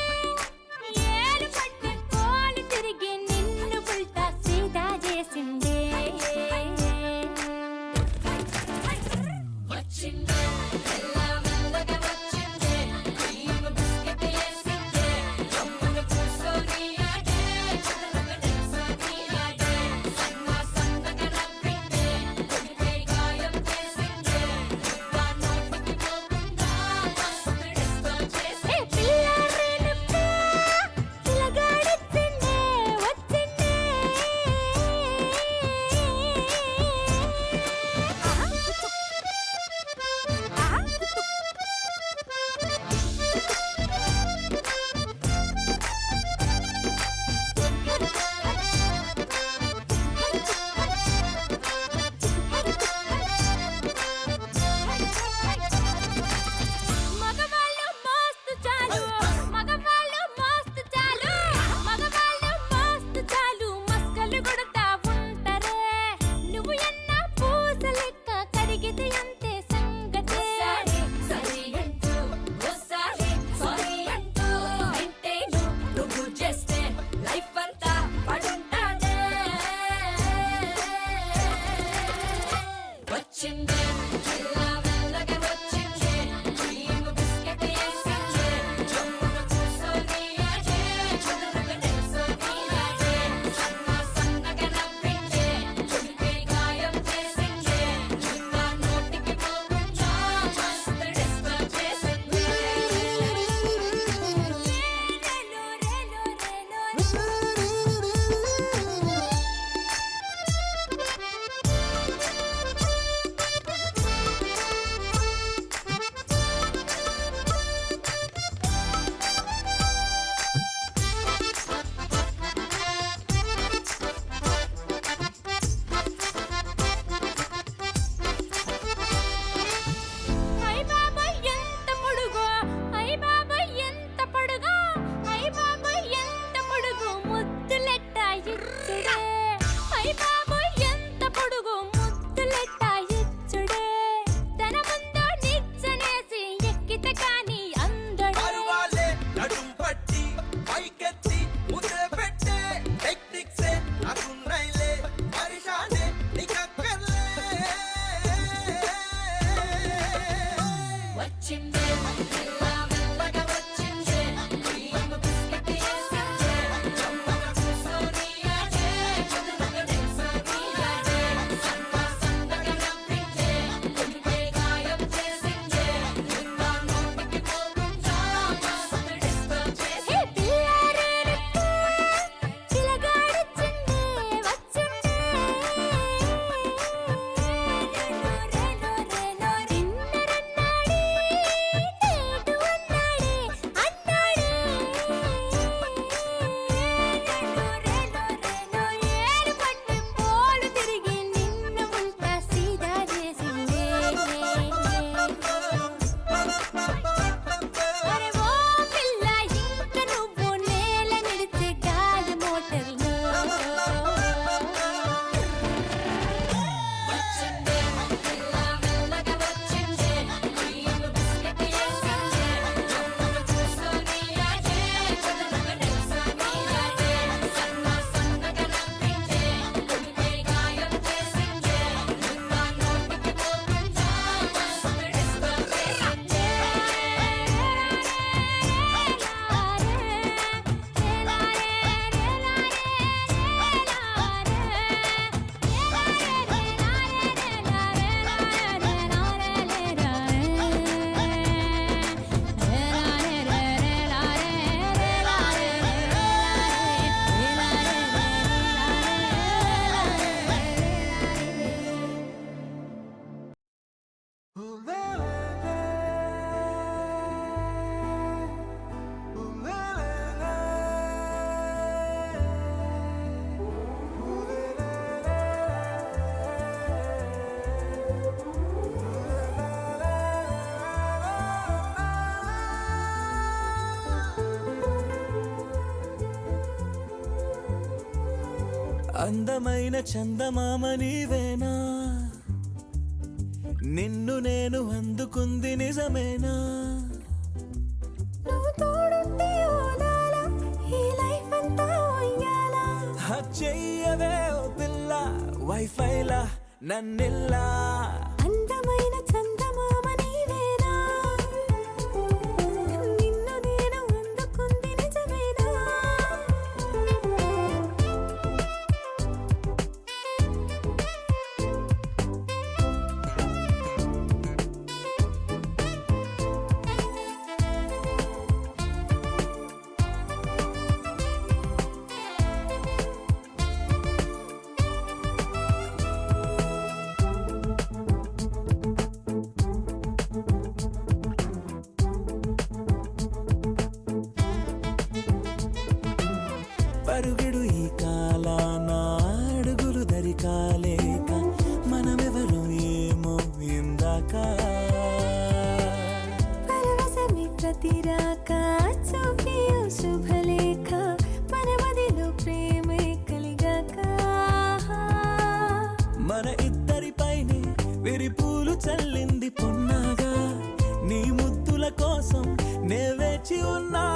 ఏలు పట్టి కోలు తిరిగి నిన్ను పుల్టా సీదా చేసిందే. వచ్చిందే మెల్లగా వచ్చిందే క్రీమ్ బిస్కెట్ వేసిందే కమ్మున కూసోని ఆడే కుదురుగా నిల్సోని ఆడే సన్నగా నవ్విందే కులికే గాయం చేసిందే ముద్ద నోటికి పోకుండా మస్తు డిస్టర్బ్ చేసిందే. పిల్లారేనుక్కా పిలగాడొచ్చిండే వచ్చిండే. మగవాళ్ళు మస్తు చాలు మగవాళ్ళు మస్తు చాలు మగవాళ్ళు మస్తు చాలు మస్కలు కొడతా ఉంటారే నువ్వు ఎన్న పూస లెక్క కరిగితే అంతే సంగతే. సరి అంటూ ఓసారి సారీ అంటూ అంటే నువ్వు చేస్తే లైఫ్ అంతా పడుంటాడే. వచ్చిందే మెల్లగా వచ్చిందే క్రీమ్ బిస్కెట్ వేసిందే కమ్మున కూసోని ఆడే కుదురుగా నిల్సోని ఆడే సన్నగా నవ్విందే కులికే గాయం చేసిందే ముద్ద నోటికి పోకుండా మస్తు డిస్టర్బ్ చేసిందే. అయ్ బాబాయ్ ఎంత పొడుగో అయ్ బాబాయ్ ఎంత పొడుగో అయ్ బాబాయ్ ఎంత పొడుగు ముద్దులెట్ట ఇచ్చుడే అయ్ బాబాయ్ ఎంత పొడుగు ముద్దులెట్ట ఇచ్చుడే తన ముందు నిచ్చనేసి ఎక్కితే కాని అందడే. పరువాలే నడుం పట్టి పైకెత్తి ముద్ర పెట్టే టెక్నిక్సే నాకున్నైలే పరిశానే నీకక్కర్లే. వచ్చిందే మెల్లగా వచ్చిందే క్రీమ్ బిస్కెట్ వేసిందే కమ్మున కూసోని ఆడే కుదురుగా నిల్సోని అందమైన చందమామ నీవేనా, నిన్ను నేను అందుకుంది నిజమేనా? చెయ్యవే ఓ పిల్ల వైఫైలా నన్నిల్లా. అందమైన చందమామ నీవేనా, నిన్ను నేను అందుకుంది నిజమేనా? పరుగిడు ఈ కాలాన అడుగులు దరికాలేక మనమెవరు ఏమో ఇందాక. పరవశమే ప్రతిరాక చూపి శుభలేఖ మన మదిలో ప్రేమే కలిగాక. మన ఇద్దరిపైనే విరిపూలు చల్లింది పొన్నాగా, నీ ముద్దుల కోసం నే వేచి ఉన్నా.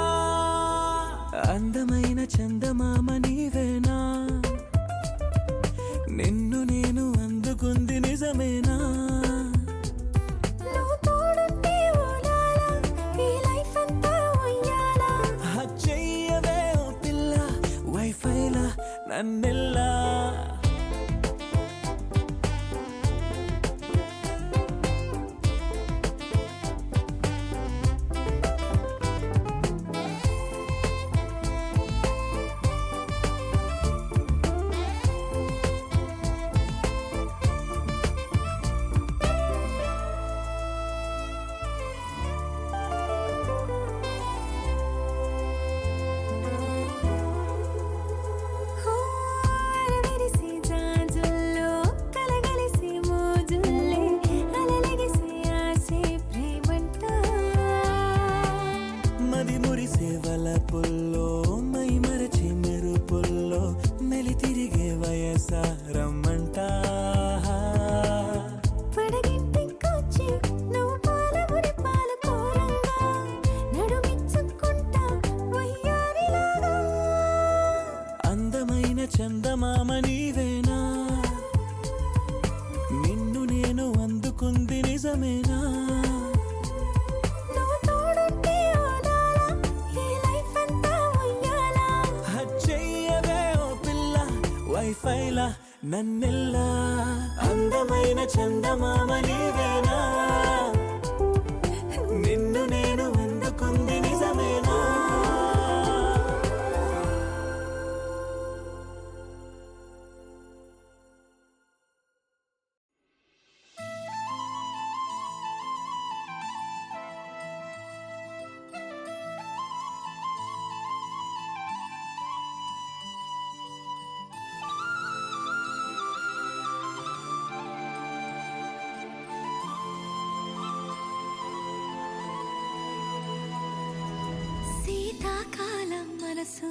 అందమైన చందమామ నీవేనా, నిన్ను నేను అందుకుంది నిజమేనా? చెయ్యవే ఓ పిల్ల వైఫైలా నన్నిల్లా. పుల్లో మై మరచి మెరుపుల్లో మెలి తిరిగే వయసారమ్మంట. అందమైన చందమామ నీవేనా, నిన్ను నేను అందుకుంది నిజమేనా? వైఫైలా నన్నిల్లా. అందమైన చందమామ నీవేనా, నిన్ను నేను అందుకుంది నిజమేనా? శీతాకాలం మనసు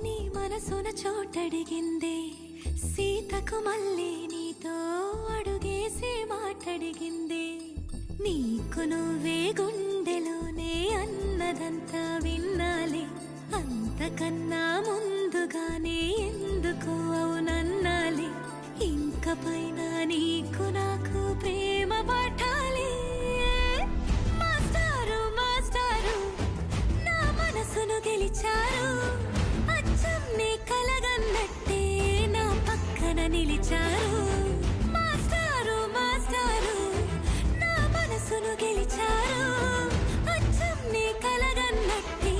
నీ మనసున చోటడిగిందే, సీతకు మళ్ళీ నీతో అడుగేసి మాటడిగిందే. నీకు నువ్వే గుండెలోనే అన్నదంతా విన్నాలే, అంతకన్నా ముందుగానే ఎందుకు అవునన్నాలే. ఇంక పైన నీకు నాకు ప్రేమ పాఠాలే. మాస్టారు మాస్టారు నా మనసును గెలిచారు, అచ్చం నీ కలగన్నట్టే నా పక్కన నిలిచారు. మాస్టారు మాస్టారు నా మనసును గెలిచారు, అచ్చం నీ కలగన్నట్టే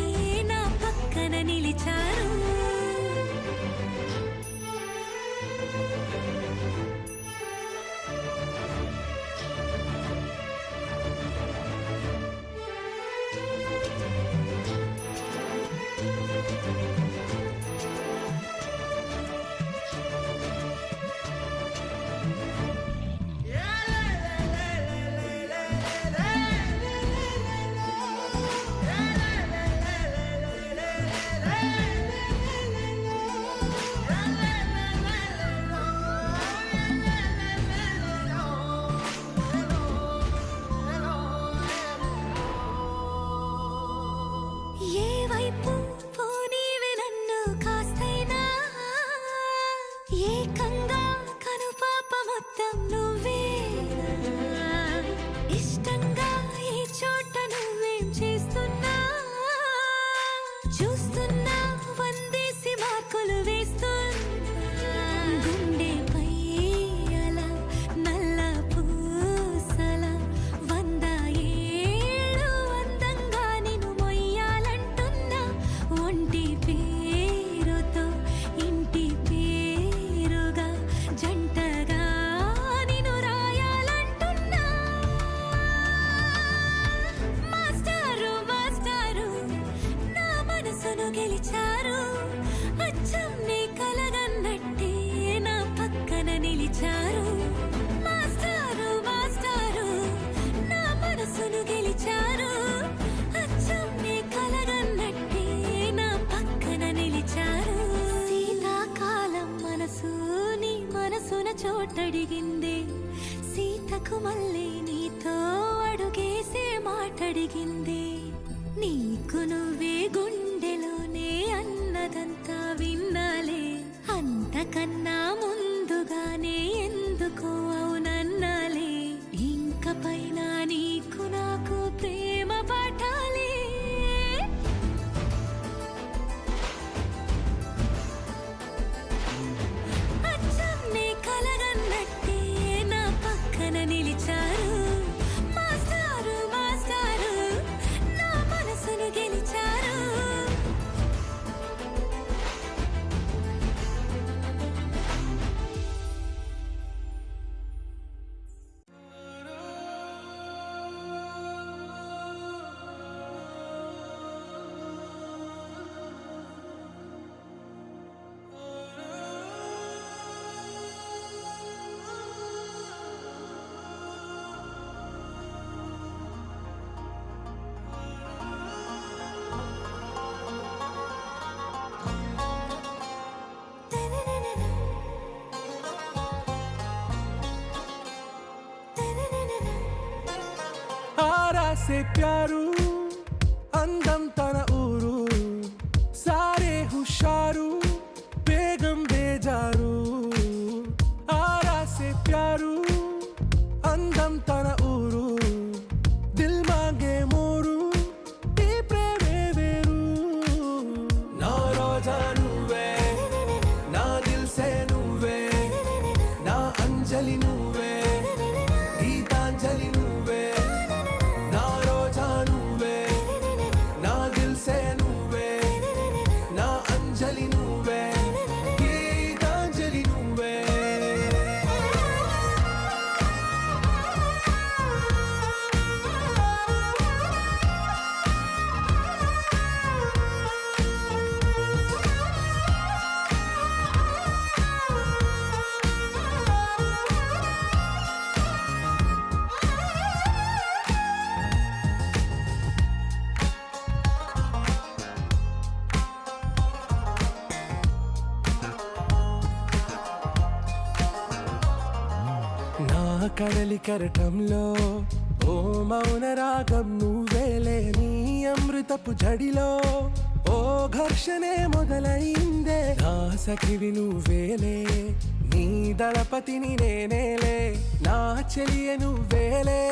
నా పక్కన నిలిచారు. నిలిచారు మాస్టారు మాస్టారు నా మనసును గెలిచారు అచ్చం నీ కలగన్నట్టే నా పక్కన నిలిచారు శీతాకాలం మనసు నీ మనసున చోటడిగింది సీతకు మళ్ళీ నీతో అడుగేసే మాటడిగింది నీకు నువ్వే గుండెలోనే అన్నదంతా విన్నాలే అంతకన్నా ముందుగానే ఎందుకో అవునన్నాలే ఇంక పైన నీకు నాకు ప్రేమ పాఠాలే అచ్చం నీ కలగన్నట్టే నా పక్కన నిలిచారు మాస్టారు మాస్టారు నా మనసును గెలిచారు आरा से प्यारू अंदम तन ऊरू सारे हुशारू बेगम बेजारू आरा से प्यारू अंदम तन ऊरू दिल मांगे मोरू ఈ ప్రేమే వేరు నా రోజా నువ్వే నా దిల్ సే నువ్వే నా అంజలి నువ్వే గీతాంజలి నువ్వే నా రోజా నువ్వే నా దిల్ సే నువ్వే నా అంజలి నువ్వే గీతాంజలి నువ్వే నా కడలి కరటంలో ఓ మౌన రాగం నువ్వేలే నీ అమృతపు జడిలో ఓ ఘర్షణే మొదలైందే నా సఖివి నువ్వేలే నీ దళపతిని నేనేలే నా చెలియ నువ్వేలే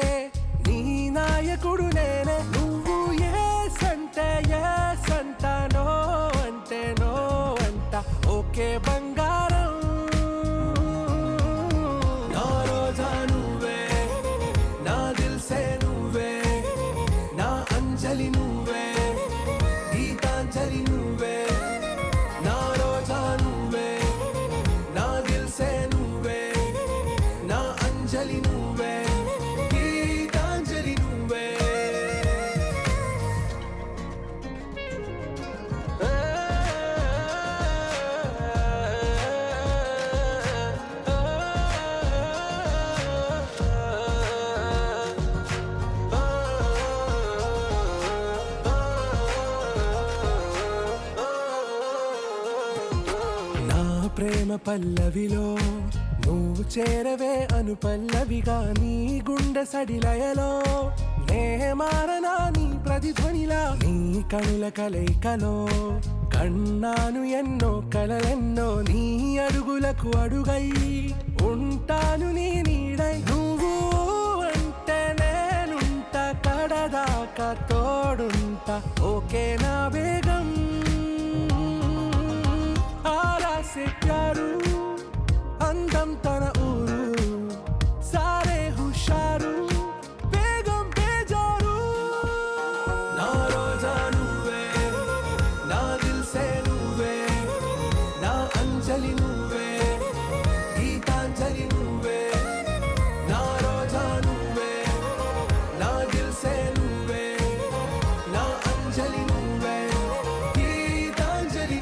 నీ నాయకుడు నేనే నువ్వు ఏ సంట నో అంటే నో అంట ఓకే బంగారం నా రోజా నువ్వే నా దిల్ సే నువ్వే నా అంజలి నువ్వే గీతాంజలి నువ్వే నా రోజా నువ్వే నా దిల్ సే నువ్వే నా అంజలి నువ్వే గీతాంజలి నువ్వే నా ప్రేమ పల్లవిలో నువ్వు చేరవే అను పల్లవిగా నీ గుండె సడిలయలో నే మారనా నీ ప్రతిధ్వనిలా నీ కనుల కలయికలో కన్నాను ఎన్నో కలలెన్నో నీ అడుగులకు అడుగై ఉంటాను నీ నీడై నువ్వు అంటే నేనుంట కడదాకా తోడుంట ఓకే నా బేగం आरा से प्यारू अंदम तन ऊरू सारे हुशारू बेगम बेजारू ना रोजा నువ్వే నా దిల్ సే నువ్వే నా అంజలి నువ్వే గీతాంజలి నువ్వే నా రోజా నువ్వే నా దిల్ సే నువ్వే నా అంజలి నువ్వే గీతాంజలి.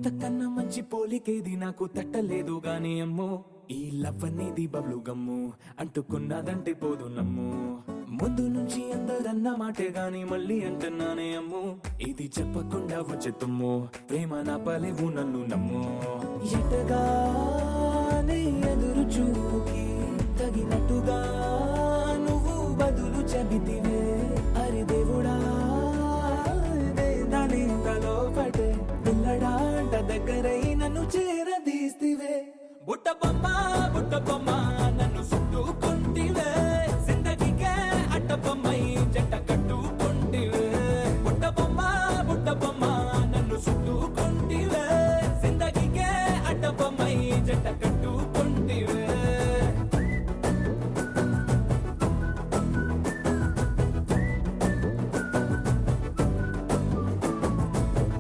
ఇంతకన్నా మంచి పోలికేది నాకు తట్టలేదు గాని అమ్మో ఈ లవ్ అనేది బబ్లు గమ్ము అంటుకున్నదంటే పోదు నమ్ము ముందు నుంచి అందరన్న మాటే గాని మళ్ళీ అంటున్నానే అమ్ము ఇది చెప్పకుండా వచ్చే తుమ్ము ప్రేమ నా పలేవు నన్ను నమ్ము ఎటగానే ఎదురు చూపుకి తగినట్టుగా నువ్వు బదులు చెబితివే అరి దేవుడా దాని లోపటే పిల్లడాంట దగ్గరై నన్ను చేరదీస్తివే బుట్ట బొమ్మ నన్ను చుట్టుకుంటివే జిందగీకే అట్ట బొమ్మై జంట కట్టుకుంటివే బుట్ట బొమ్మ నన్ను చుట్టుకుంటివే జిందగీకే అట్ట బొమ్మై జంట కట్టుకుంటివే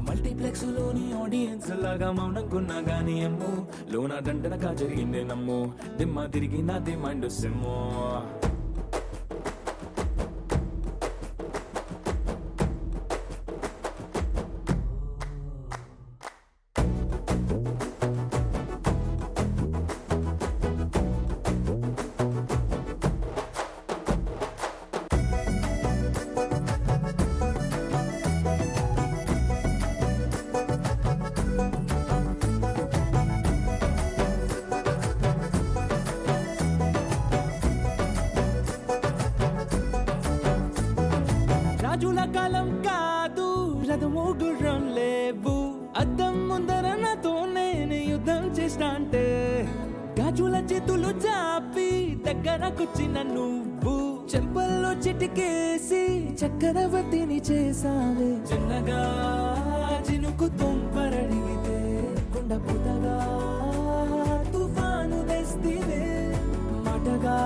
మల్టీప్లెక్స్ లోని ఆడియన్స్ లాగా మౌనంకున్నా గానీ అమ్ము లోన దండనగా జరిగిందే నమ్ము దిమ్మ తిరిగి నా దిమ్మండు సిమ్ము రాజుల కాలం కాదు రథము గుర్రం లేవు అద్దం ముందర నాతో నేను యుద్ధం చేస్తా అంటే గాజుల చేతులు చాపి దగ్గరకొచ్చిన నువ్వు చెంపల్లో చిటికేసి చక్రవర్తిని చేసావే చిన్నగా చినుకు తుంపరడిగితే కుండ పుటగా తుఫాను తెస్తివే మాటగా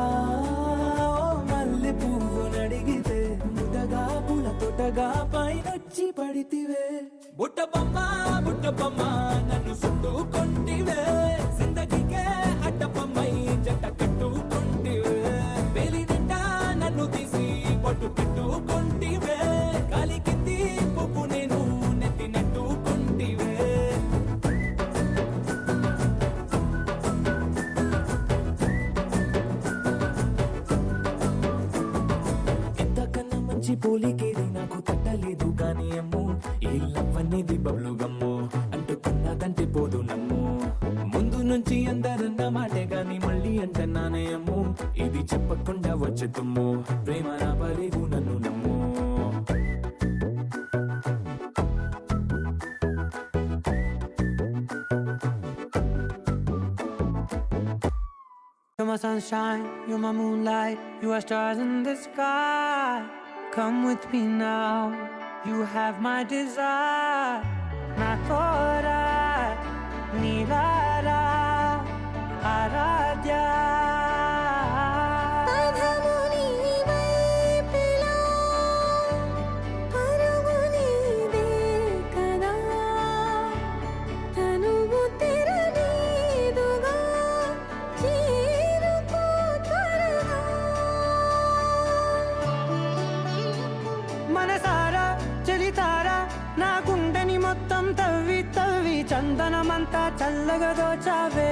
మల్లె పువ్వు నడిగితే ముదగా పుల తొటగా పైనొచ్చి పడితివే బుట్ట బొమ్మ నన్ను చుట్టుకుంటివే జిందగీకే అట్ట బొమ్మై జంట కట్టుకుంటివే వేలి నిండా నన్ను తీసి పట్టు పెట్టుకుంటివే కాలి కింది పువ్వు నేను నెత్తి నెట్టుకుంటివే ఎంతకన్నా మంచి పోలికేది నాకు తట్టలేదు కానీ అమ్ము ఈ లవ్ అనేది బబ్లు గమ్ము అంటుకున్నదంటే పోదు నమ్ము ముందు నుంచి అందరన్న మాటే గాని మళ్ళీ అంటున్నానే అమ్ము ఇది చెప్పకుండా వచ్చే తుమ్ము ప్రేమ నా పలేవు నన్ను నమ్ము You're my sunshine, you're my moonlight, you are stars in the sky. Come with me now, you have my desire. Na tora, nilara, aradya. మనసారా చలితారా నా గుండెని మొత్తం తవ్వి తవ్వి చందనమంతా చల్లగా దోచావే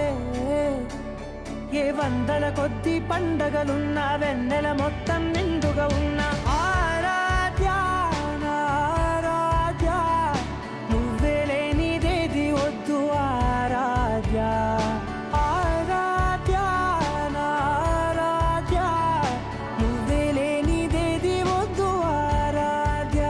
ఏ వందల కొద్ది పండగలున్నా వెన్నెల మొత్తం నిండుగా ఉన్న ఆరాధ్య నా ఆరాధ్య నువ్వే లేనిదేది వద్దు ఆరాధ్య ఆరాధ్య నా ఆరాధ్య నువ్వే లేనిదేది వద్దు ఆరాధ్య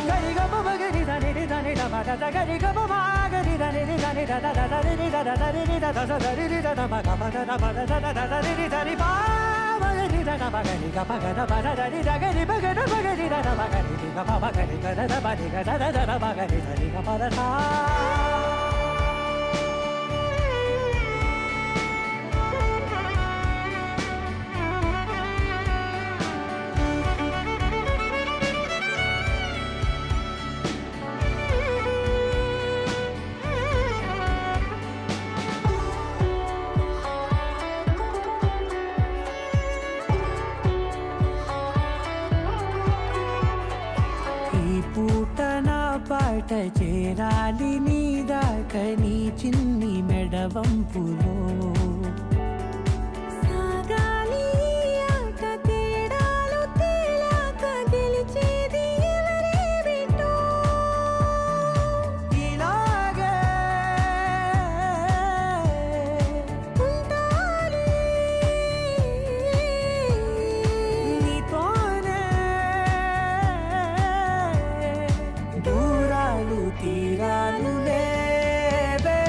గరిగ బగరి దని దని దమగ గరి గబ మాగరి దని దని దద దరి దద దరి దద దరి దద మగ మగ దద దద దరి దరి బా మగరి దద మగరి గ మగ దద దరి దగరి మగ మగరి దద మగరి గ మగరి దద బరి గ దద దద మగరి దరి గ పద సా పూట నా పాట చేరాలి నీ దాట తేలాక నీ చిన్ని మెడవంపులో సాగాలి ఆట తేడాలు తేలాక గెలిచేది ఎవరే బిడ్డో ఇలాగే ఉంటాలి నీతోనే దూరాలు తీరాలు లేవే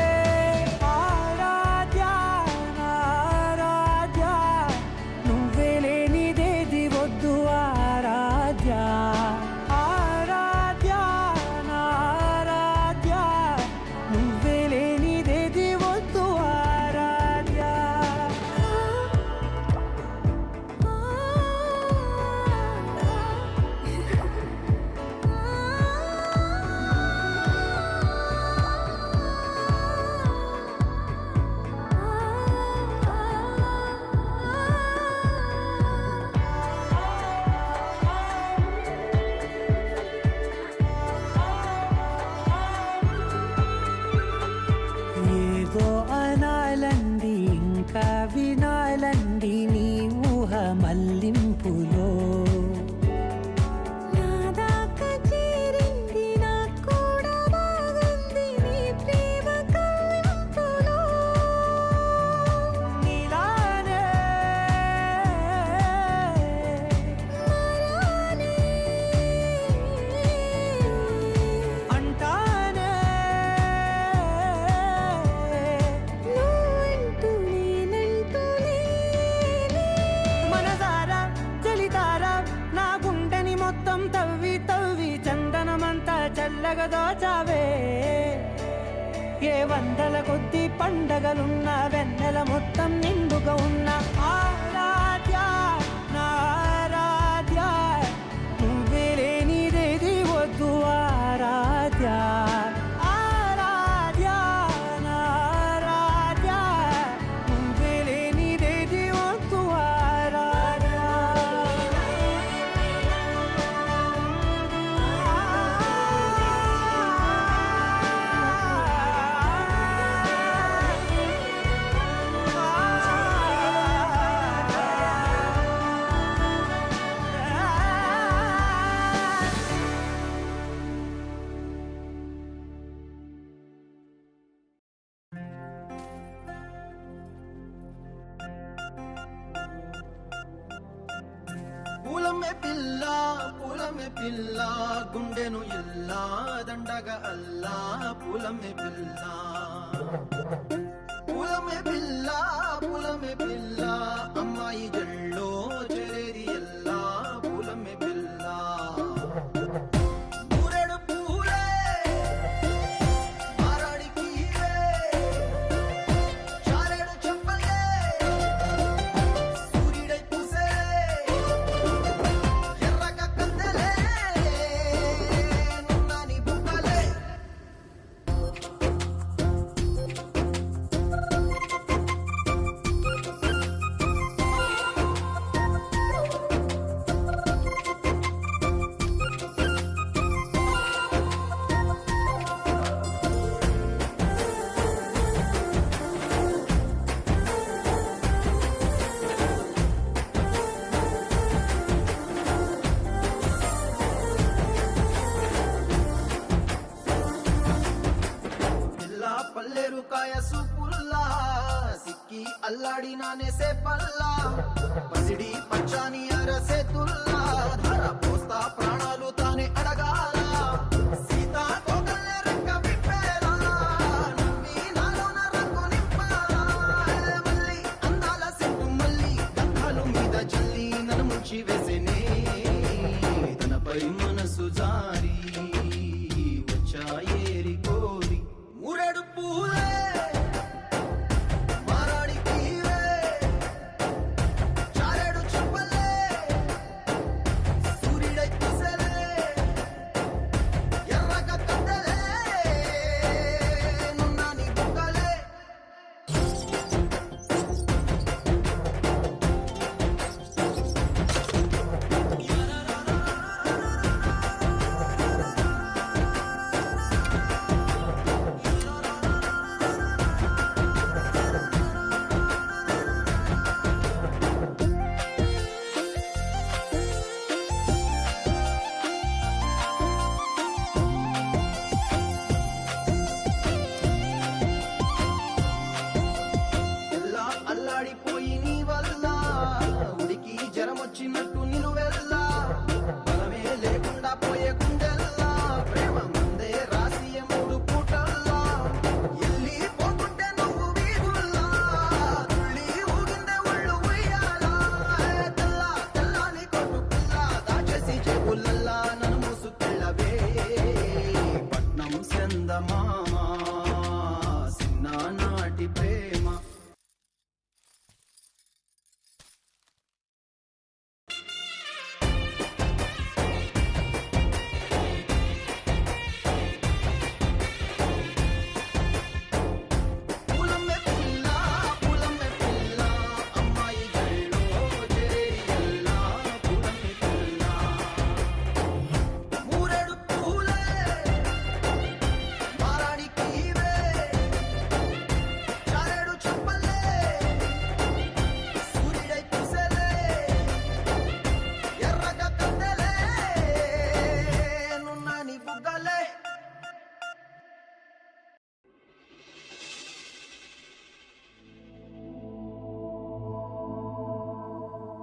ఆరాధ్యా ఆరాధ్యా నువ్వే లేనిదేది వద్దు ఆరాధ్యా ఆరాధ్యా ఆరాధ్యా నువ్వే లేనిదేది వద్దు ఆరాధ్యా ఏదో అనాలండి ఇంకా వినాలండి నీ ఊహ మల్లింపులో నాదాకా చేరింది నాకు కూడా బాగుంది నీ ప్రేమ కవ్వింపులో నీలానే మరానే అంటానే నువ్వంటూ నేనంటూ లేనే మనసారా చలితారా నా గుండెని మొత్తం తవ్వి తవ్వి చందనమంతా చల్లగా దోచావే ఏ వందల కొద్ది పండగలున్న వెన్నెల మొత్తం నిండుగా ఉన్న ఆరాధ్యా నా ఆరాధ్యా నువ్వే లేనిదేది వద్దు ఆరాధ్యా ఆరాధ్యా నా ఆరాధ్యా నువ్వే లేనిదేది వద్దు ఆరాధ్యా పూలమే పిల్ల గుండెను ఇల్లా దండగా అల్లా పూలమే పిల్ల పూలమే పిల్ల అమ్మాయి జల్లో చెరేది ఎల్లా పూలమే పిల్ల ఊరెడు పూలే మారాడికి చారెడు చెప్పలే సూర్యుడై పూసే ఎర్రగా కందలే నున్నాని బుక్కలే పిల్ల పల్లెరు కాయ సూపుల్లా సిక్కి అల్లాడి నానేసే పల్లా పసిడి పచ్చాని అరసే తుల్లా ధర పోస్తా ప్రాణాలు తానే అడగాల సీతా కోకల్లే రెక్క విప్పేలా నమ్మి నాలోన రంగు నింపాలా మళ్ళీ అందాల సెట్టు మళ్ళీ గంధాలు మీద జల్లి నన్ను ముంచి వేసేనే తనపై మనసు జారి వచ్చాయేరి కోరి ఊరెడు పూలే మారాడికి చారెడు చెప్పలే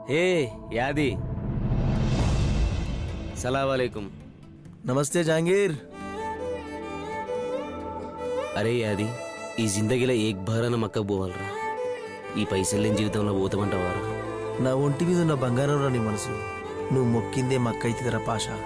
ఏ యాది సలాం వాలేకుం. నమస్తే జహాంగీర్. అరే యాది, ఈ జిందగీలో ఏక్ భారాన మక్కకు పోవాలరా. ఈ పైసలు లేని జీవితంలో పోతామంటావారా? నా ఒంటి మీద ఉన్న బంగారం రా నీ మనసు. నువ్వు మొక్కిందే మక్కైతుందిరా పాషా.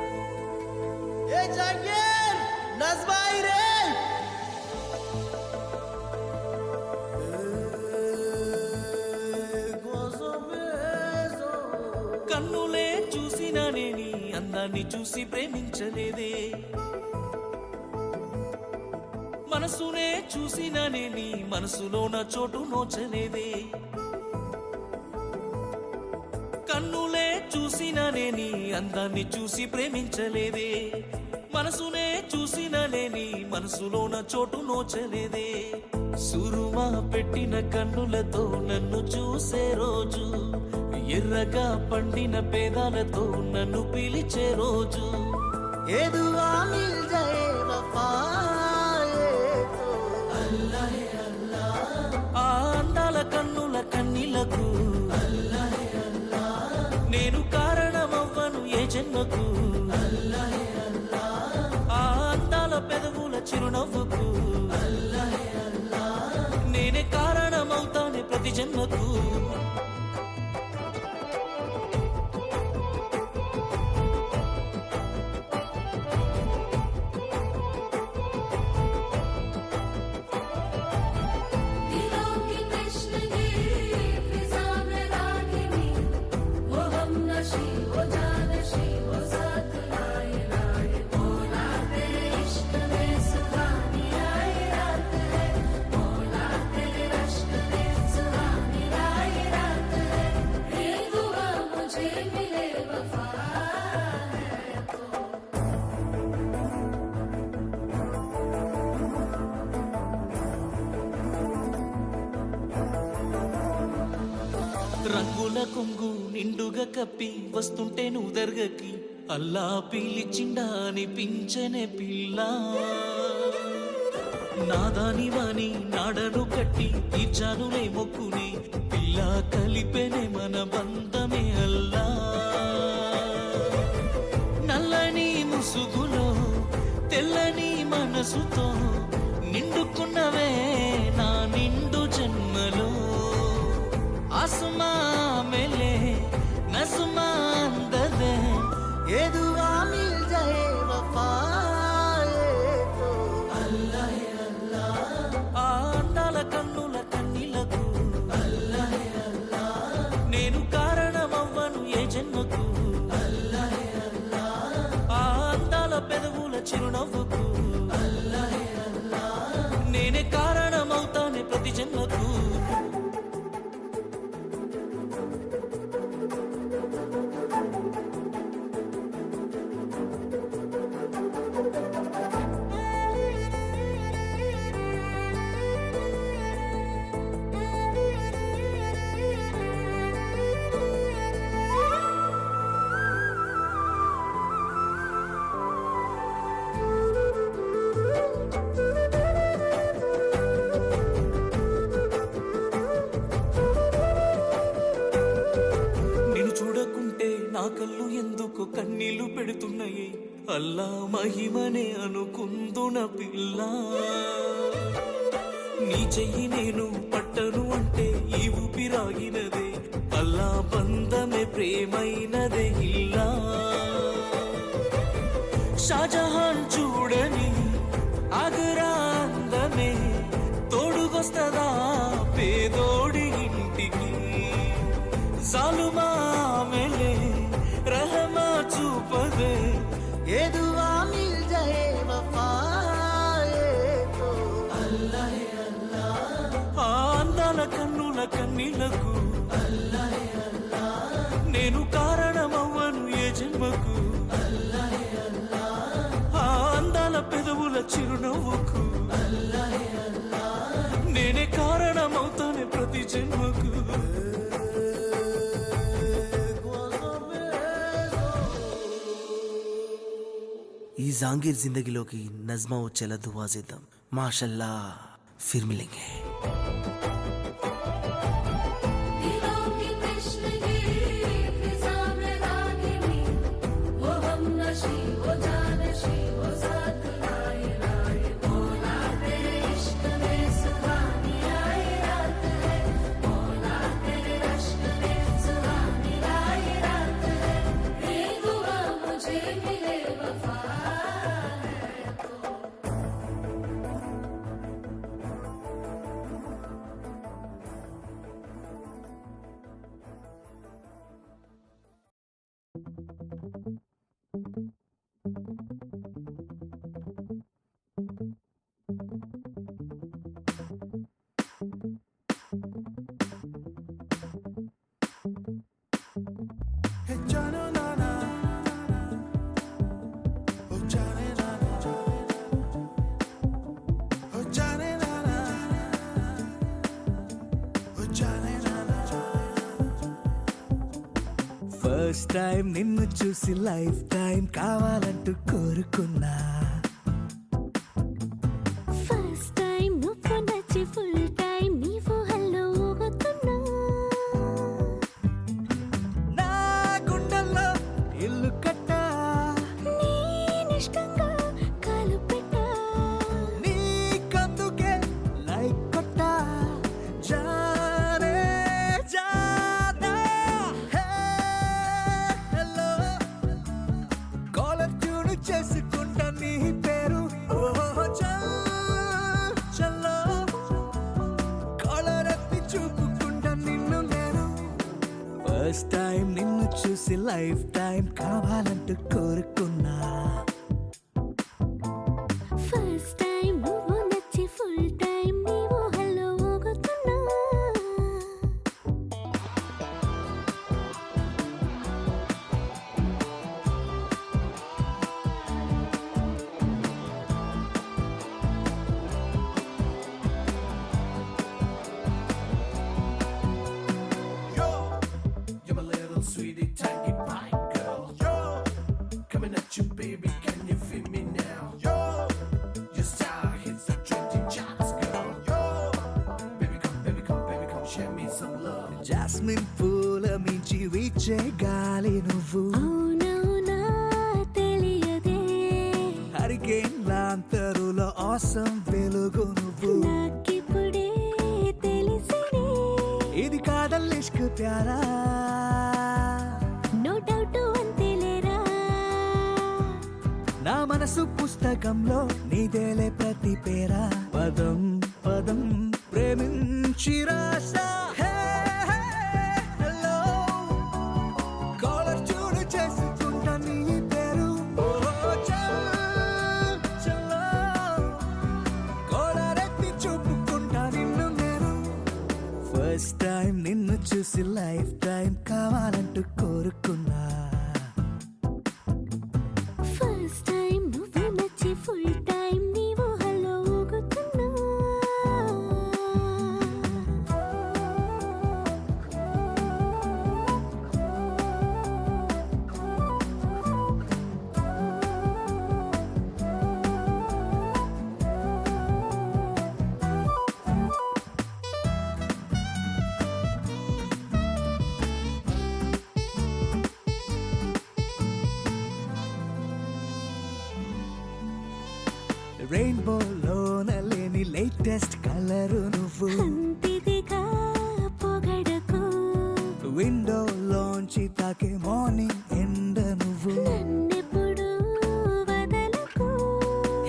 కన్నులే చూసినానే నీ అందాన్ని చూసి ప్రేమించలేదే, మనసునే చూసినానే నీ మనసులో నా చోటు నోచలేదే. కన్నులే చూసినానే నీ అందాన్ని చూసి ప్రేమించలేదే, మనసునే చూసినానే నీ మనసులో నా చోటు నోచలేదే. సురుమా పెట్టిన కన్నులతో నన్ను చూసే రోజు, ఎర్రగా పండిన పేదాలతో నన్ను పిలిచే రోజు, ఆ అందాల కన్నుల కన్నీలకు నేను కారణమవ్వను ఏ జన్మకు, ఆ అందాల పెదవుల చిరునవ్వుకు నేనే కారణమవుతానే ప్రతి జన్మకు. రంగుల కొంగు నిండుగా కప్పి వస్తుంటే నువ్వు దర్గకి, అల్లా పిలిచిండా అనిపించనే పిల్ల. నాదాని వాణి నాడను కట్టి తీర్చానులే మొక్కుని, పిల్ల కలిపెనే మన బంధమే అల్లా. నల్లని ముసుగులో తెల్లని మనసుతో నిండుకున్నవే నా నిండు జన్మలో. आसमां मिले नज़्मा अंदर दे, ये दुआ मिल जाए वफाए तो अल्लाह है अल्लाह. आ अंदाల కన్నుల కన్నీలకు అల్లాహ్ హే అల్లాహ్, నేను కారణమవ్వను ఏ జన్మకు అల్లాహ్ హే అల్లాహ్. ఆ అందాల పెదవుల చిరునవ్వుకు అల్లాహ్ హే అల్లాహ్, నేనే కారణమవుతానే ప్రతి జన్మకు. నా కళ్ళు ఎందుకు కన్నీళ్లు పెడుతున్నాయి, అల్లా మహిమనే అనుకుందున పిల్ల. నీ చెయ్యి నేను పట్టను అంటే ఈ ఊపిరాగినదే, అల్లా బంధమే ప్రేమైనదే ఇల్లా. షాజహాన్ చూడని ఆగ్రా అందమే తోడుగొస్తదా పేదోడి ఇంటికి, జాలుమా మిలే रहमा चूपदे, ये दुआ मिल जाए वफाए तो अल्लाह है अल्लाह. आ अंदाల కన్నుల కన్నీలకు అల్లాహ్ హే అల్లాహ్, నేను కారణమవ్వను ఏ జన్మకు అల్లాహ్ హే అల్లాహ్. ఆ అందాల పెదవుల చిరునవ్వుకు అల్లాహ్ హే అల్లాహ్, నేనే కారణమవుతానే ప్రతి జన్మకు. ఈ జాంగీర్ జిందగీలోకి నజ్మా వచ్చేలా దువా చేద్దాం. మాషల్లా ఫిర్ మిలేంగే. ఫస్ట్ టైం నిన్ను చూసి లైఫ్ టైం కావాలంటూ కోరుకున్నా. ఫస్ట్ టైం నువ్వు నచ్చి ఫుల్ టైం నీవు హల్లో ఊగుతున్నా. నా గుండెల్లో ఇల్లు కట్టా, నేనిష్టంగా కాలు పెట్టా. నీకందుకే లైక్ కొట్టా. జానే జానా హే హలో కాలర్ ట్యూన్ చేసుకుంటా నీ పేరు. ఓ చల్లో కాలర్ ఎత్తి చూపుకుంటా నిన్ను నేను. ఫస్ట్ టైం నిన్ను చూసి లైఫ్ టైం కావాలంటూ కోరుకున్నా. ఫస్ట్ టైం నువ్వు నచ్చి ఫుల్ టైం నీవు hello ఊగుతున్నా. You're my little sweetie tiny pie girl. Yo, coming at you, baby. Can you feel me now? Yo, your style hits the trending charts, girl. Yo, baby come, baby come, baby come, share me some love. Jasmine పూల మించి వీచే గాలి నువ్వు. అవునవునా తెలియదే hurricane లాంతరులో awesome వెలుగు నువ్వు. నాకిప్పుడే తెలిసినే. ఇది కాదల్ ఇష్క్ ప్యారా. నో డౌట్ అంతేలేరా. నా మనసు పుస్తకంలో నీదేలే ప్రతి పేరా. పదం పదం ప్రేమించి రాసా. హే, హే, హలో కాలర్ చూడు చేసుకుంటా నీ పేరు. ఓ చల్లో కాలర్ ఎత్తి చూపుకుంటా నిన్ను నేను. ఫస్ట్ టైం నిన్ను చూసి లైఫ్ టైం కావాలంటూ కోరుకున్నా. ఫస్ట్ టైం నువ్వు నచ్చి ఫుల్ టైం నీవు హల్లో ఊగుతున్నా. రెయిన్బోలోన లేని లేటెస్ట్ కలరు నువ్వు. అంతిదిగా పొగడకు విండోలోంచి తాకే మార్నింగ్ ఎండ నువ్వు. నన్నెప్పుడు వదలకు.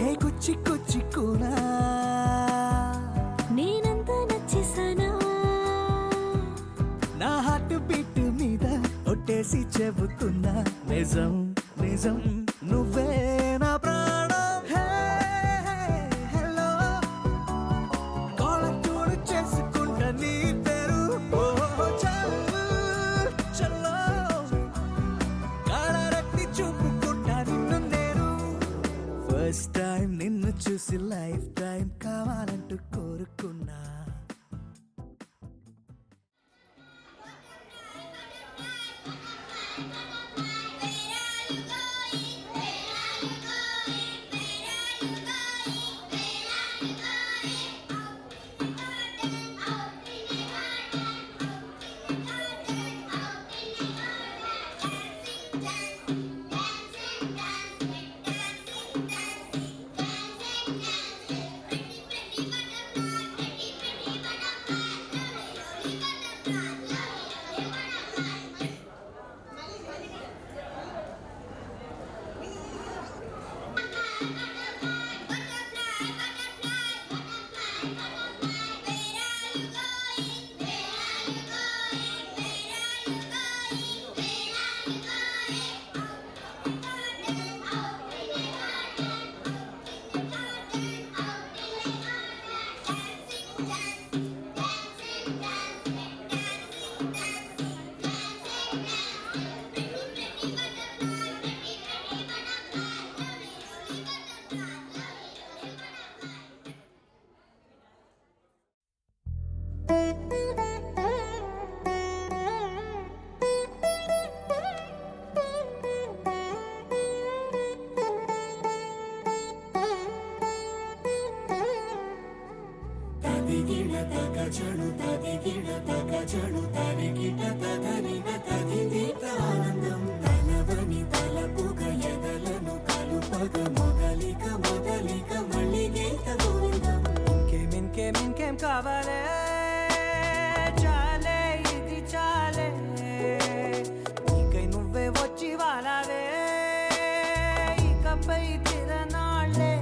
హే కుచ్చి కుచ్చి కూనా నేనంత నచ్చేసానా. నా హార్ట్ బీట్ మీద ఒట్టేసి చెబుతున్నా. నిజం నిజం నువ్వే నా ప్రాణం. హే, హే, హలో కాలర్ ట్యూన్ చేసుకుంటా నీ పేరు. ఓ చల్లో కాలర్ ఎత్తి చూపుకుంటా నిన్ను నేను. ఫస్ట్ టైం నిన్ను చూసి లైఫ్ టైం కావాలంటూ కోరుకున్నా. చడు తదిగిడ తగ చడు తరిగిట తగరిన తదిదీత ఆనందం తలవని తలపుగ ఎదలను కలుపగ మొదలిక మళ్ళీ గీత గోవిందం. ఇంకేం కావాలే చాలే ఇది చాలే నీకై నువ్వే వచ్చి వాలావే ఇకపై తిరనాళ్ళే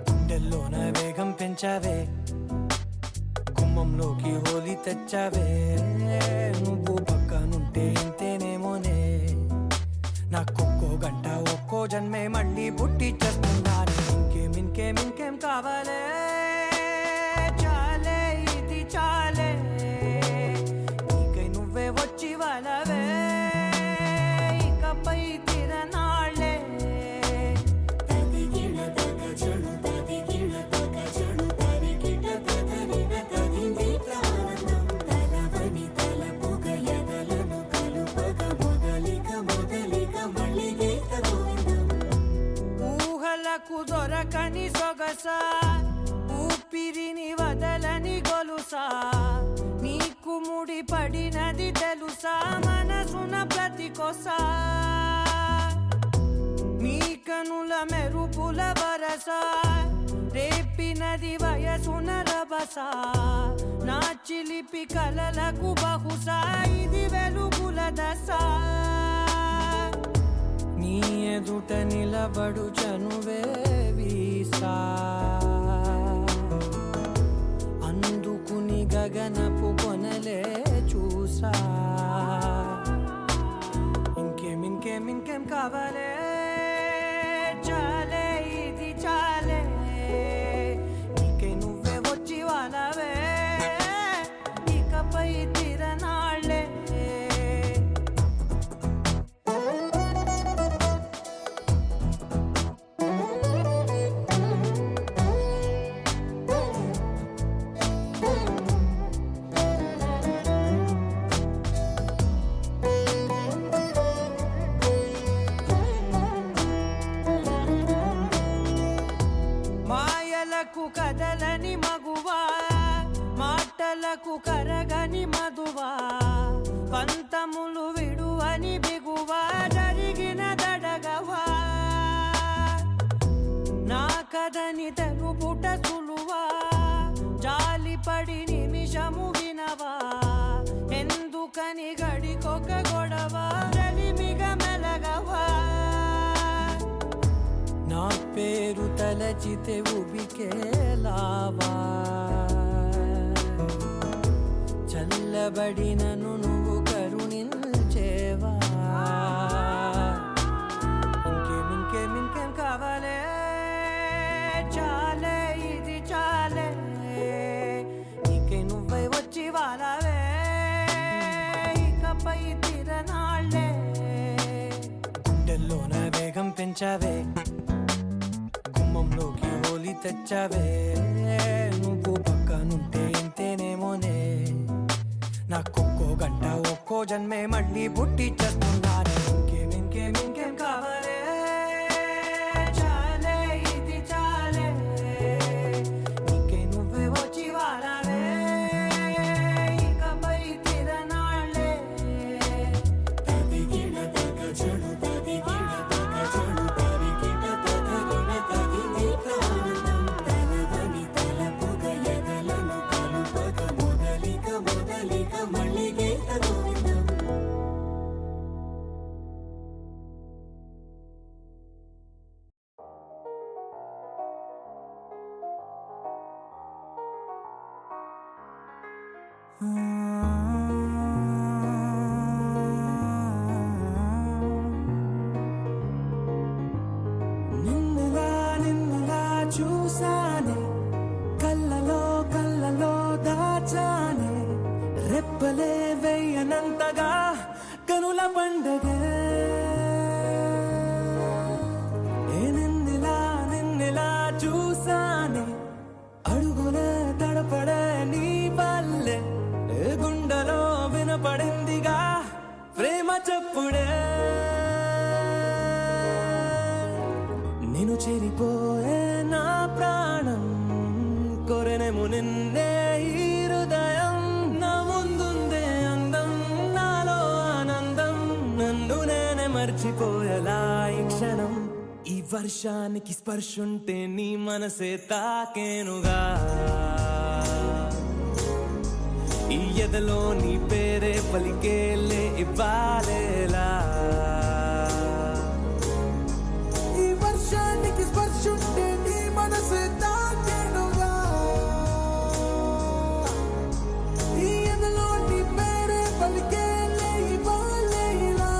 గుండెల్లోన వేగం పెంచావే గుమ్మంలోకి హోలీ తెచ్చావే నువ్వు పక్కనుంటే ఇంతేనేమోనే నాకొక్కో గంట ఒక్కో జన్మే మళ్ళీ పుట్టి చేస్తున్నాను. ఇంకేం కావాలే చాలే ఇది చాలే నీకై నువ్వే వచ్చి వాళ్ళవే ఇకపై తిరనాళ్ళే తదిగిడ తగ చడు తదిగిడ తగ చడు తరిగిట తగరిన తదిదీత ఆనందం తలవని తలపుగ ఎదలను కలుపగ మొదలిక మళ్ళీ గీత గోవిందం. ఊహలకు దొరకని సొగస ఊపిరిని వదలని గొలుసా నీకు ముడి పడినది తెలుసా మనసున ప్రతి కొసా నీ కనుల మెరుపుల వరస రేపినది వయసున రభస నా చిలిపి కలలకు బహుశా ఇది వెలుగుల దశ నీ ఎదుట నిలబడు చనువే వీసా అందుకుని గగనపు కొనలే చూసా. ఇంకేం కావాలే చాలే ఇది చాలే నీకై నువ్వే వచ్చి వాళ్ళవే ఇకపై తిరనాళ్ళే. మాయలకు కదలని మగువా మాటలకు కరగని మధువా పంతములు విడువని బిగువా జరిగిన దడగవా నా కదని తెలుపుట సులువా జాలిపడి నిమిషము వినవా ఎందుకని గడికొక గొడవ రలిమిగ మెలగవా నా పేరు తలచితే ఉబికేలావా చల్లబడినను నువ్వు కరుణించేవా. ఇంకేం కావాలే చాలే ఇది చాలే నీకై నువ్వై వచ్చి వాళ్ళవే ఇకపై తిరనాళ్ళే గుండెల్లోన వేగం పెంచావే గుమ్మంలోకి హోలీ తెచ్చావే నువ్వు పక్కనుంటే ఇంతేనేమోనే నాకొక్కో గంట ఒక్కో జన్మే మళ్ళీ పుట్టి చేస్తున్నాను. ఇంకేం కావాలే చాలే ఇది చాలే నీకై నువ్వే వచ్చి వాళ్ళవే ఇకపై తిరనాళ్ళే తదిగిడ తగ చడు తదిగిడ తగ చడు తరిగిట తగరిన తదిదీత ఆనందం తలవని తలపుగ ఎదలను కలుపగ మొదలిక మళ్ళీ గీత గోవిందం. నిన్నుగా చూసానే కళ్ళలో దాచానే రెప్పలే వెయ్యనంతగా కనుల పండగే నిన్నిలా చూసానే అడుగునే తడపడే నీ వల్లే గుండెలో వినపడిందిగా ప్రేమ చెప్పుడే నిన్ను చెరిపోయే నా ప్రాణం కొరెనేమో నిన్నే మర్చిపోయేలా ఈ క్షణం ఈ వర్షానికి స్పర్శుంటే నీ మనసే తాకేనుగా ఈ ఎదలో నీ పేరే పలికేలే ఇవ్వాలేలా ఈ వర్షానికి స్పర్శుంటే నీ మనసే తాకేనుగా ఈ ఎదలో నీ పేరే పలికేలే ఇవ్వాలేలా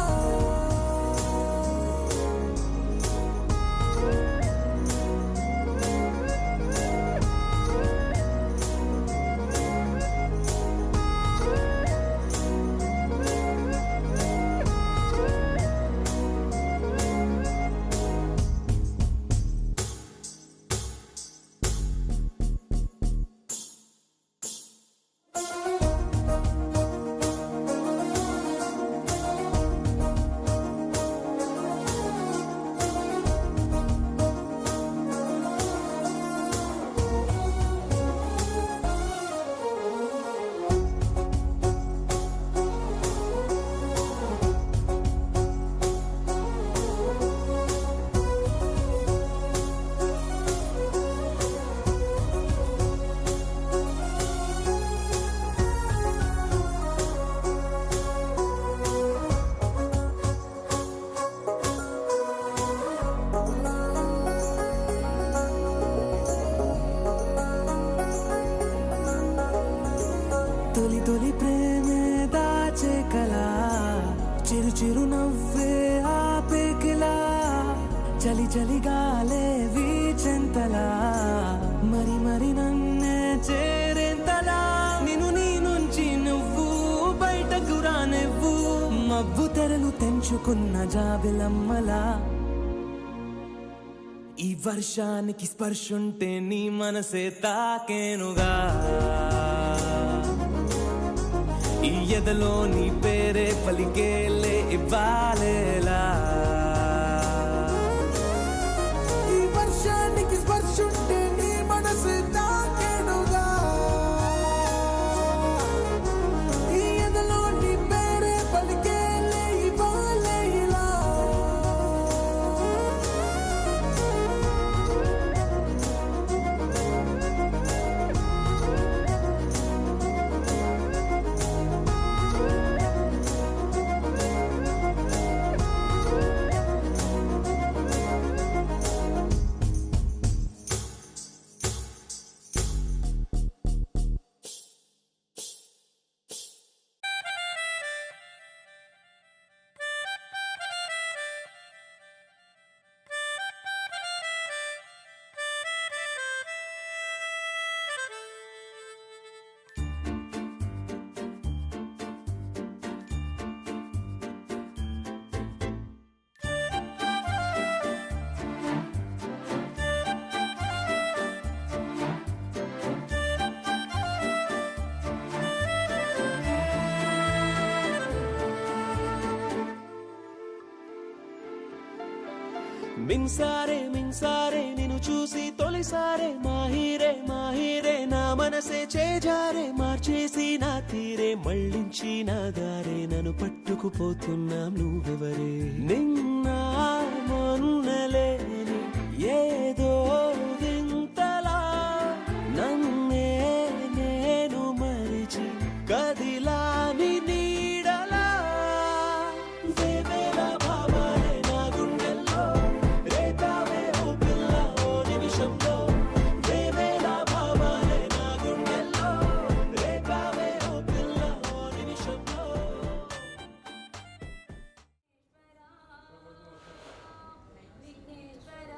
తొలి తొలి ప్రేమే దాచే కలా చిరు చిరు నవ్వే ఆపే కిలా చలి చలి గాలే వీచెంతలా మరి మరి నన్నే చేరేంతలా నిన్ను నీ నుంచి నువ్వు బయటకు రానివ్వు మబ్బు తెరలు తెంచుకున్న జాబిలమ్మలా ఈ వర్షానికి స్పర్శుంటే నీ మనసే తాకేనుగా ఈ ఎదలో నీ పేరే పలికేలే ఇవ్వాలేలా ఈ వర్షానికి స్పర్శుంటే నీ మనసు తాకేనుగా ఈ ఎదలో నీ పేరే పలికేలే ఇవ్వాలేలా మిన్సారే నిన్ను చూసి తొలిసారే మాహిరే మాహిరే నా మనసే చేజారే మార్చేసి నా తీరే మళ్ళించి నా దారే నన్ను పట్టుకుపోతున్నా నువ్వెవరే నిన్న మొన్నలేని ఏదో వింతలా నన్నే నేను మరిచి కదిలాని నీడలా వేవేల భావాలే నా గుండెల్లో రేతావే ఓ పిల్ల ఓ నిమిషంలో వేవేల భావాలే నా గుండెల్లో రేతావే ఓ పిల్ల ఓ నిమిషంలో విఘ్నేశ్వర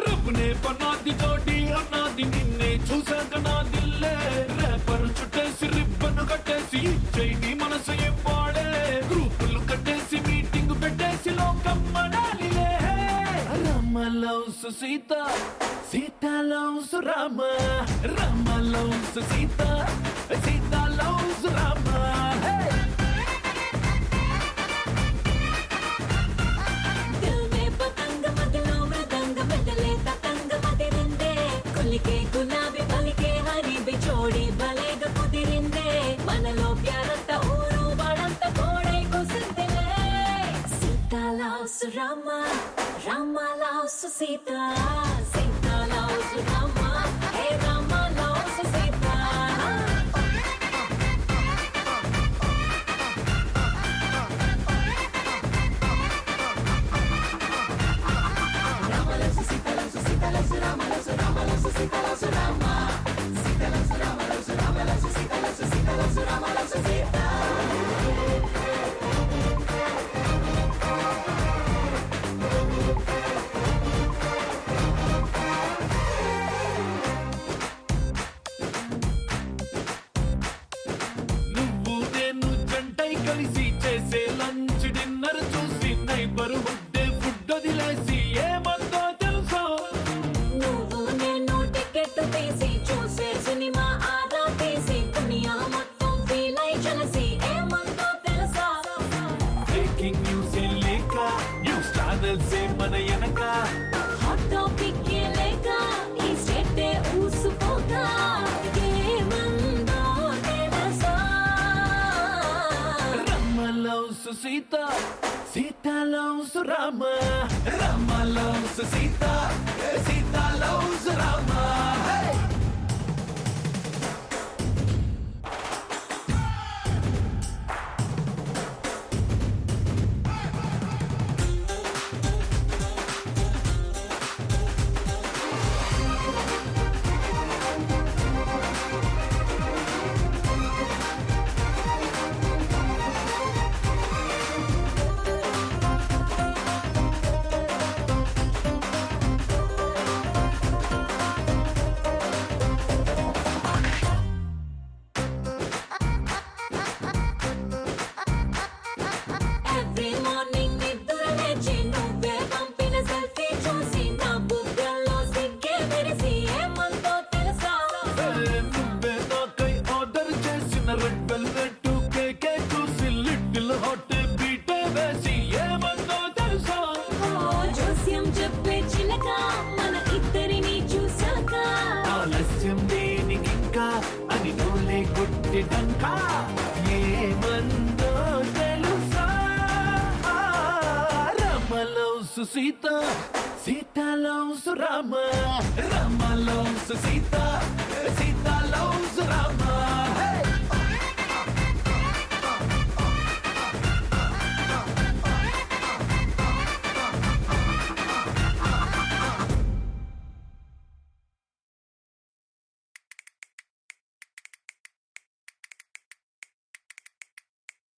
రబ్బునే పన్నాది జోడి అన్నాది నిన్నే చూసాక నా దిల్లే రేపర్ చుట్టేసి రిబ్బను కట్టేసి చైని మనసు ఏం పాడే గ్రూపులు కట్టేసి మీటింగ్ పెట్టేసి లోకం మనాలిలే Rama loves Sita Sita loves Rama Rama loves Sita Sita loves Rama గులాబీ పలికే హరి బిచోడి బలేగా కుదిరిందే మనలో ప్యారంత ఊరు వాడంత కోడై కుసిందిలే Sita loves Rama Rama loves Sita Sita loves Rama హే రామ లవ్స్ సీత నువ్వు నేను జంటై కలిసి చేసే లంచ్ డిన్నర్ చూసి నైబర్ హుడ్డే ఫుడ్ వదిలేసి ఏమందో తెలుసా నువ్వు నేను టికెట్ తీసి చూసే సినిమా ఆదా తీసి దునియా మొత్తం ఫీల్ అయి చలసి ఏమందో తెలుసా బ్రేకింగ్ న్యూస్ లేక న్యూస్ ఛానల్స్ మన వెనక హాట్ టాపిక్ లేక ఈ స్టేట్ ఊసుపోగా ఏమందో తెలుసా Rama loves Sita Sita loves Rama Rama loves Sita Sita loves Rama every morning నిద్ర లేచి నువ్వే పంపిన సెల్ఫీ చూసి నా బుగ్గల్లో సిగ్గే మెరిసి ఏమందో తెలుసా నువ్వే నాకై ఆర్డర్ చేసిన రెడ్ వెల్వెట్ కేకే చూసి లిటిల్ హాట్ బీటే వేసి ఏమందో తెలుసా జోస్యం చెప్పే చిలక మన ఇద్దరిని చూసాక ఆలస్యం దేనికింకా అని నోలే కొట్టిదంకా ఏమందో తెలుసా Rama loves Sita Sita loves Rama Rama loves Sita Sita loves Rama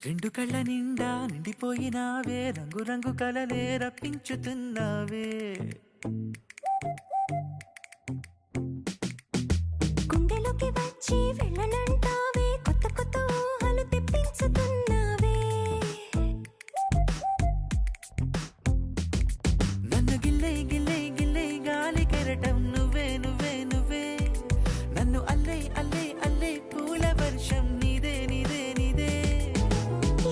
రెండు కళ్ళ నిండా నిండిపోయినావే రంగు రంగు కలలే రప్పించుతున్నావే గుండెలోకి వచ్చి వెళ్ళనంటావే కొత్త కొత్త ఊహలు తెప్పించుతున్నావే నన్ను గిల్లై గిల్లై గిల్లై గాలి కెరటం నువ్వే నువ్వే నువ్వే నన్ను అల్లై అల్లై అల్లై పూల వర్షం నీదే నీదే నీదే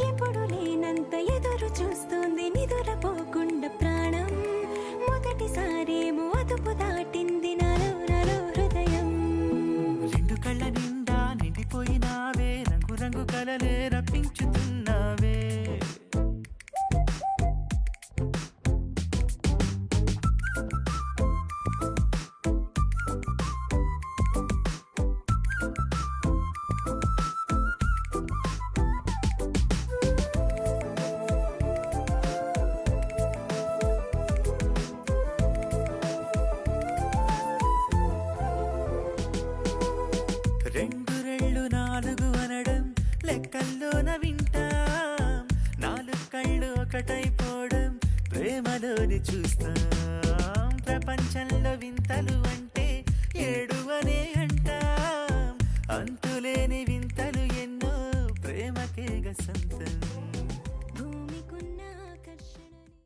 ఎప్పుడు లేనంత ఎదురు చూస్తుంది నిదురపోకుండా ప్రాణం మొదటిసారేమో అదుపు దాటింది నాలో నాలో హృదయం రెండు కళ్ళ నిండా నిండిపోయినావే రంగు రంగు కలలే రప్పించుతున్నావే రెండు లెక్కల్లోన వింటాం, నాలుగు కళ్ళు ఒకటైపోవడం ప్రేమలోని చూస్తాం. ప్రపంచంలో వింతలు అంటే 7 అనే అంటాం, అంతులేని వింతలు ఎన్నో ప్రేమకే గసం.